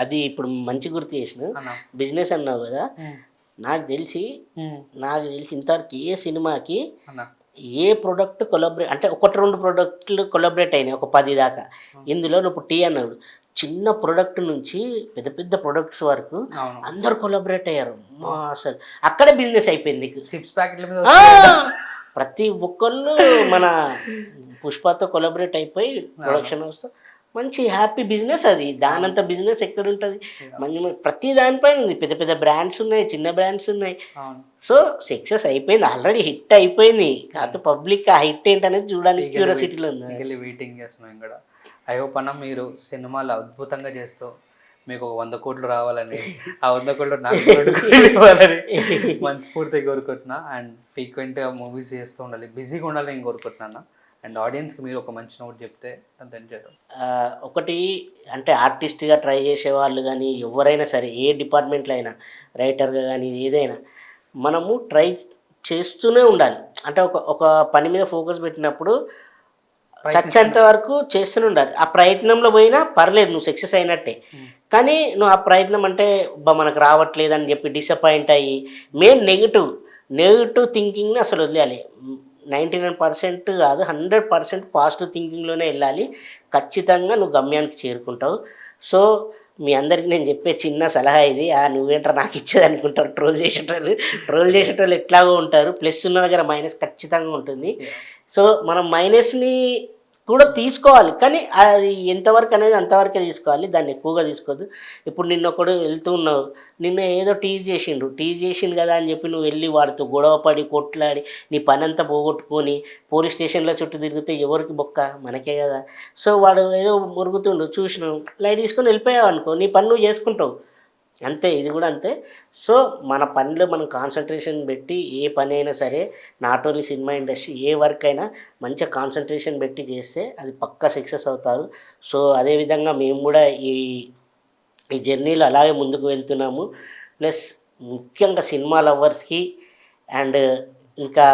అది ఇప్పుడు మంచి గుర్తు చేసిన బిజినెస్ అన్నావు కదా, నాకు తెలిసి ఇంతవరకు ఏ సినిమాకి ఏ ప్రొడక్ట్ కొలాబరేట్ అంటే 1-2 ప్రోడక్ట్లు కొలాబరేట్ అయినాయి, ఒక 10 దాకా. ఇందులో ఇప్పుడు టీ అన్నాడు, చిన్న ప్రొడక్ట్ నుంచి పెద్ద పెద్ద ప్రొడక్ట్స్ వరకు అందరు కొలాబరేట్ అయ్యారు. అసలు అక్కడే బిజినెస్ అయిపోయింది. చిప్స్ ప్యాకెట్ల మీద ప్రతి ఒక్కళ్ళు మన పుష్పతో కొలాబరేట్ అయిపోయి ప్రొడక్షన్ వస్తే మంచి హ్యాపీ బిజినెస్. అది దానంత బిజినెస్ ఎక్కడ ఉంటుంది? మంచి ప్రతి దానిపైన ఉంది. పెద్ద పెద్ద బ్రాండ్స్ ఉన్నాయి, చిన్న బ్రాండ్స్ ఉన్నాయి. సో సక్సెస్ అయిపోయింది, ఆల్రెడీ హిట్ అయిపోయింది. కాకపోతే పబ్లిక్ ఆ హిట్ ఏంటనేది చూడడానికి క్యూరియాసిటీలో ఉంది. వెయిటింగ్ చేస్తున్నాం ఇక్కడ. ఐ హోప్ అన్న మీరు సినిమాలు అద్భుతంగా చేస్తూ మీకు 100 కోట్లు రావాలని, ఆ 100 కోట్లు నాకు ఇవ్వాలని మనస్ఫూర్తిగా కోరుకుంటున్నా. అండ్ ఫ్రీక్వెంట్గా మూవీస్ చేస్తూ ఉండాలి, బిజీగా ఉండాలని నేను కోరుకుంటున్నాను. అండ్ ఆడియన్స్కి మీరు ఒక మంచి నోట్ చెప్తే అంత చేద్దాం. ఒకటి అంటే ఆర్టిస్ట్గా ట్రై చేసే వాళ్ళు కానీ ఎవరైనా సరే, ఏ డిపార్ట్మెంట్లో అయినా, రైటర్గా కానీ ఏదైనా మనము ట్రై చేస్తూనే ఉండాలి. అంటే ఒక పని మీద ఫోకస్ పెట్టినప్పుడు చచ్చేంత వరకు చేస్తూనే ఉండాలి. ఆ ప్రయత్నంలో పోయినా పర్లేదు, నువ్వు సక్సెస్ అయినట్టే. కానీ నువ్వు ఆ ప్రయత్నం అంటే మనకు రావట్లేదు అని చెప్పి డిసప్పాయింట్ అయ్యి మెయిన్ నెగిటివ్ థింకింగ్ని అసలు వదిలేయాలి. 99% కాదు 100% పాజిటివ్ థింకింగ్లోనే వెళ్ళాలి. ఖచ్చితంగా నువ్వు గమ్యానికి చేరుకుంటావు. సో మీ అందరికీ నేను చెప్పే చిన్న సలహా ఇది. నువ్వేంటారు నాకు ఇచ్చేది అనుకుంటారు ట్రోల్ చేసేటోళ్ళు ఎట్లాగో ఉంటారు. ప్లస్ ఉన్న దగ్గర మైనస్ ఖచ్చితంగా ఉంటుంది. సో మనం మైనస్ని కూడా తీసుకోవాలి, కానీ అది ఎంతవరకు అనేది అంతవరకే తీసుకోవాలి, దాన్ని ఎక్కువగా తీసుకోవద్దు. ఇప్పుడు నిన్నొకడు వెళ్తూ ఉన్నావు, నిన్న ఏదో టీజ్ చేసిండు కదా అని చెప్పి నువ్వు వెళ్ళి వాడితో గొడవపడి కొట్లాడి నీ పని అంతా పోగొట్టుకొని పోలీస్ స్టేషన్లో చుట్టూ తిరిగితే ఎవరికి బొక్క? మనకే కదా. సో వాడు ఏదో మురుగుతుండు, చూసినావు, లైట్ తీసుకొని వెళ్ళిపోయావు అనుకో, నీ పని నువ్వు చేసుకుంటావు అంతే. ఇది కూడా అంతే. సో మన పనిలో మనం కాన్సన్ట్రేషన్ పెట్టి ఏ పని అయినా సరే, not only cinema industry, A work అయినా మంచిగా కాన్సన్ట్రేషన్ పెట్టి చేస్తే అది పక్కా సక్సెస్ అవుతారు. సో అదేవిధంగా మేము కూడా ఈ జర్నీలో అలాగే ముందుకు వెళ్తున్నాము. ప్లస్ ముఖ్యంగా సినిమా లవర్స్కి అండ్ ఇంకా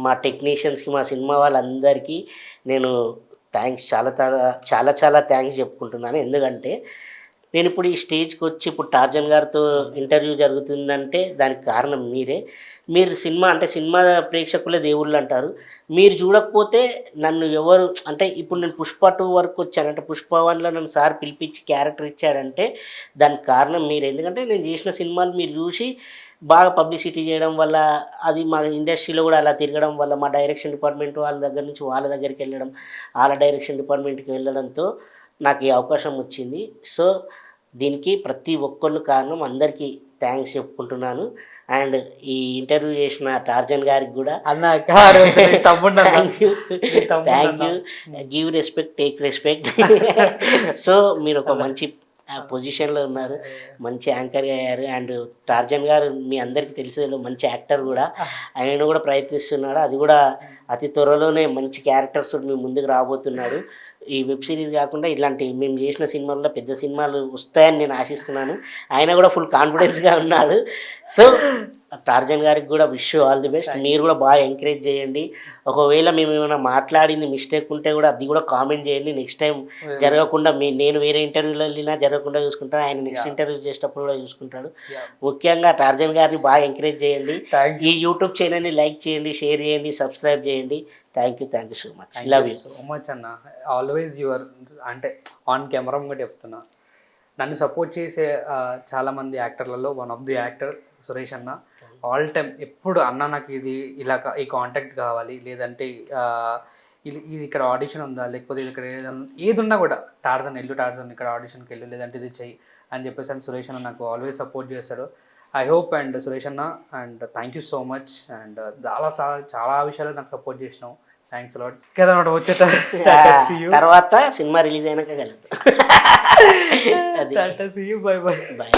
మా టెక్నీషియన్స్కి, మా సినిమా వాళ్ళందరికీ నేను థ్యాంక్స్ చాలా థ్యాంక్స్ చెప్పుకుంటున్నాను. ఎందుకంటే నేను ఇప్పుడు ఈ స్టేజ్కి వచ్చి ఇప్పుడు టార్జన్ గారితో ఇంటర్వ్యూ జరుగుతుందంటే దానికి కారణం మీరే. మీరు సినిమా అంటే సినిమా ప్రేక్షకులే దేవుళ్ళు అంటారు. మీరు చూడకపోతే నన్ను ఎవరు అంటే ఇప్పుడు నేను పుష్ప 2 వరకు వచ్చాను. అంటే పుష్ప 1లో నన్ను సార్ పిలిపించి క్యారెక్టర్ ఇచ్చాడంటే దానికి కారణం మీరు. ఎందుకంటే నేను చేసిన సినిమాలు మీరు చూసి బాగా పబ్లిసిటీ చేయడం వల్ల, అది మా ఇండస్ట్రీలో కూడా అలా తిరగడం వల్ల, మా డైరెక్షన్ డిపార్ట్మెంట్ వాళ్ళ దగ్గర నుంచి వాళ్ళ దగ్గరికి వెళ్ళడం, వాళ్ళ డైరెక్షన్ డిపార్ట్మెంట్కి వెళ్ళడంతో నాకు ఈ అవకాశం వచ్చింది. సో దీనికి ప్రతి ఒక్కళ్ళు కారణం. అందరికీ థ్యాంక్స్ చెప్పుకుంటున్నాను. అండ్ ఈ ఇంటర్వ్యూ చేసిన టార్జన్ గారికి కూడా అన్న thank you, give respect, take respect. So మీరు ఒక మంచి పొజిషన్లో ఉన్నారు, మంచి యాంకర్ అయ్యారు. అండ్ టార్జన్ గారు మీ అందరికీ తెలిసిన మంచి యాక్టర్ కూడా, ఆయన కూడా ప్రయత్నిస్తున్నాడు. అది కూడా అతి త్వరలోనే మంచి క్యారెక్టర్స్ మీ ముందుకు రాబోతున్నాడు. ఈ వెబ్ సిరీస్ కాకుండా ఇలాంటి మేము చేసిన సినిమాల్లో పెద్ద సినిమాలు వస్తాయని నేను ఆశిస్తున్నాను. ఆయన కూడా ఫుల్ కాన్ఫిడెన్స్గా ఉన్నాడు. సో టార్జన్ గారికి కూడా విష్ ఆల్ ది బెస్ట్. మీరు కూడా బాగా ఎంకరేజ్ చేయండి. ఒకవేళ మేము ఏమైనా మాట్లాడింది మిస్టేక్ ఉంటే కూడా అది కూడా కామెంట్ చేయండి. నెక్స్ట్ టైం జరగకుండా నేను వేరే ఇంటర్వ్యూలో వెళ్ళినా జరగకుండా చూసుకుంటాను, ఆయన నెక్స్ట్ ఇంటర్వ్యూ చేసేటప్పుడు కూడా చూసుకుంటాడు. ముఖ్యంగా టార్జన్ గారిని బాగా ఎంకరేజ్ చేయండి. ఈ యూట్యూబ్ ఛానల్ని లైక్ చేయండి, షేర్ చేయండి, సబ్స్క్రైబ్ చేయండి. Thank you so much. Love you so much అన్న. ఆల్వేస్ యువర్ అంటే ఆన్ కెమెరా కూడా చెప్తున్నా, నన్ను సపోర్ట్ చేసే చాలామంది యాక్టర్లలో one of the actor Suresh అన్న. ఆల్ టైమ్ ఎప్పుడు అన్న నాకు ఇది ఇలా ఈ కాంటాక్ట్ కావాలి, లేదంటే ఇది ఇక్కడ ఆడిషన్ ఉందా, లేకపోతే ఇది ఇక్కడ ఏది ఉన్నా కూడా టార్జన్ ఇక్కడ ఆడిషన్కి వెళ్ళు, లేదంటే ఇది చెయ్యి అని చెప్పేసి అని సురేష్ అన్న నాకు ఆల్వేస్ సపోర్ట్ చేస్తాడు. ఐ హోప్ అండ్ సురేష్ అన్న and thank you so much. And చాలా విషయాలు నాకు సపోర్ట్ చేసినావు. Thanks a lot. కేదన్నమాట వచ్చేట తర్వాత సినిమా రిలీజ్ అయినాక కలుగుతాం. By by. బాయ్.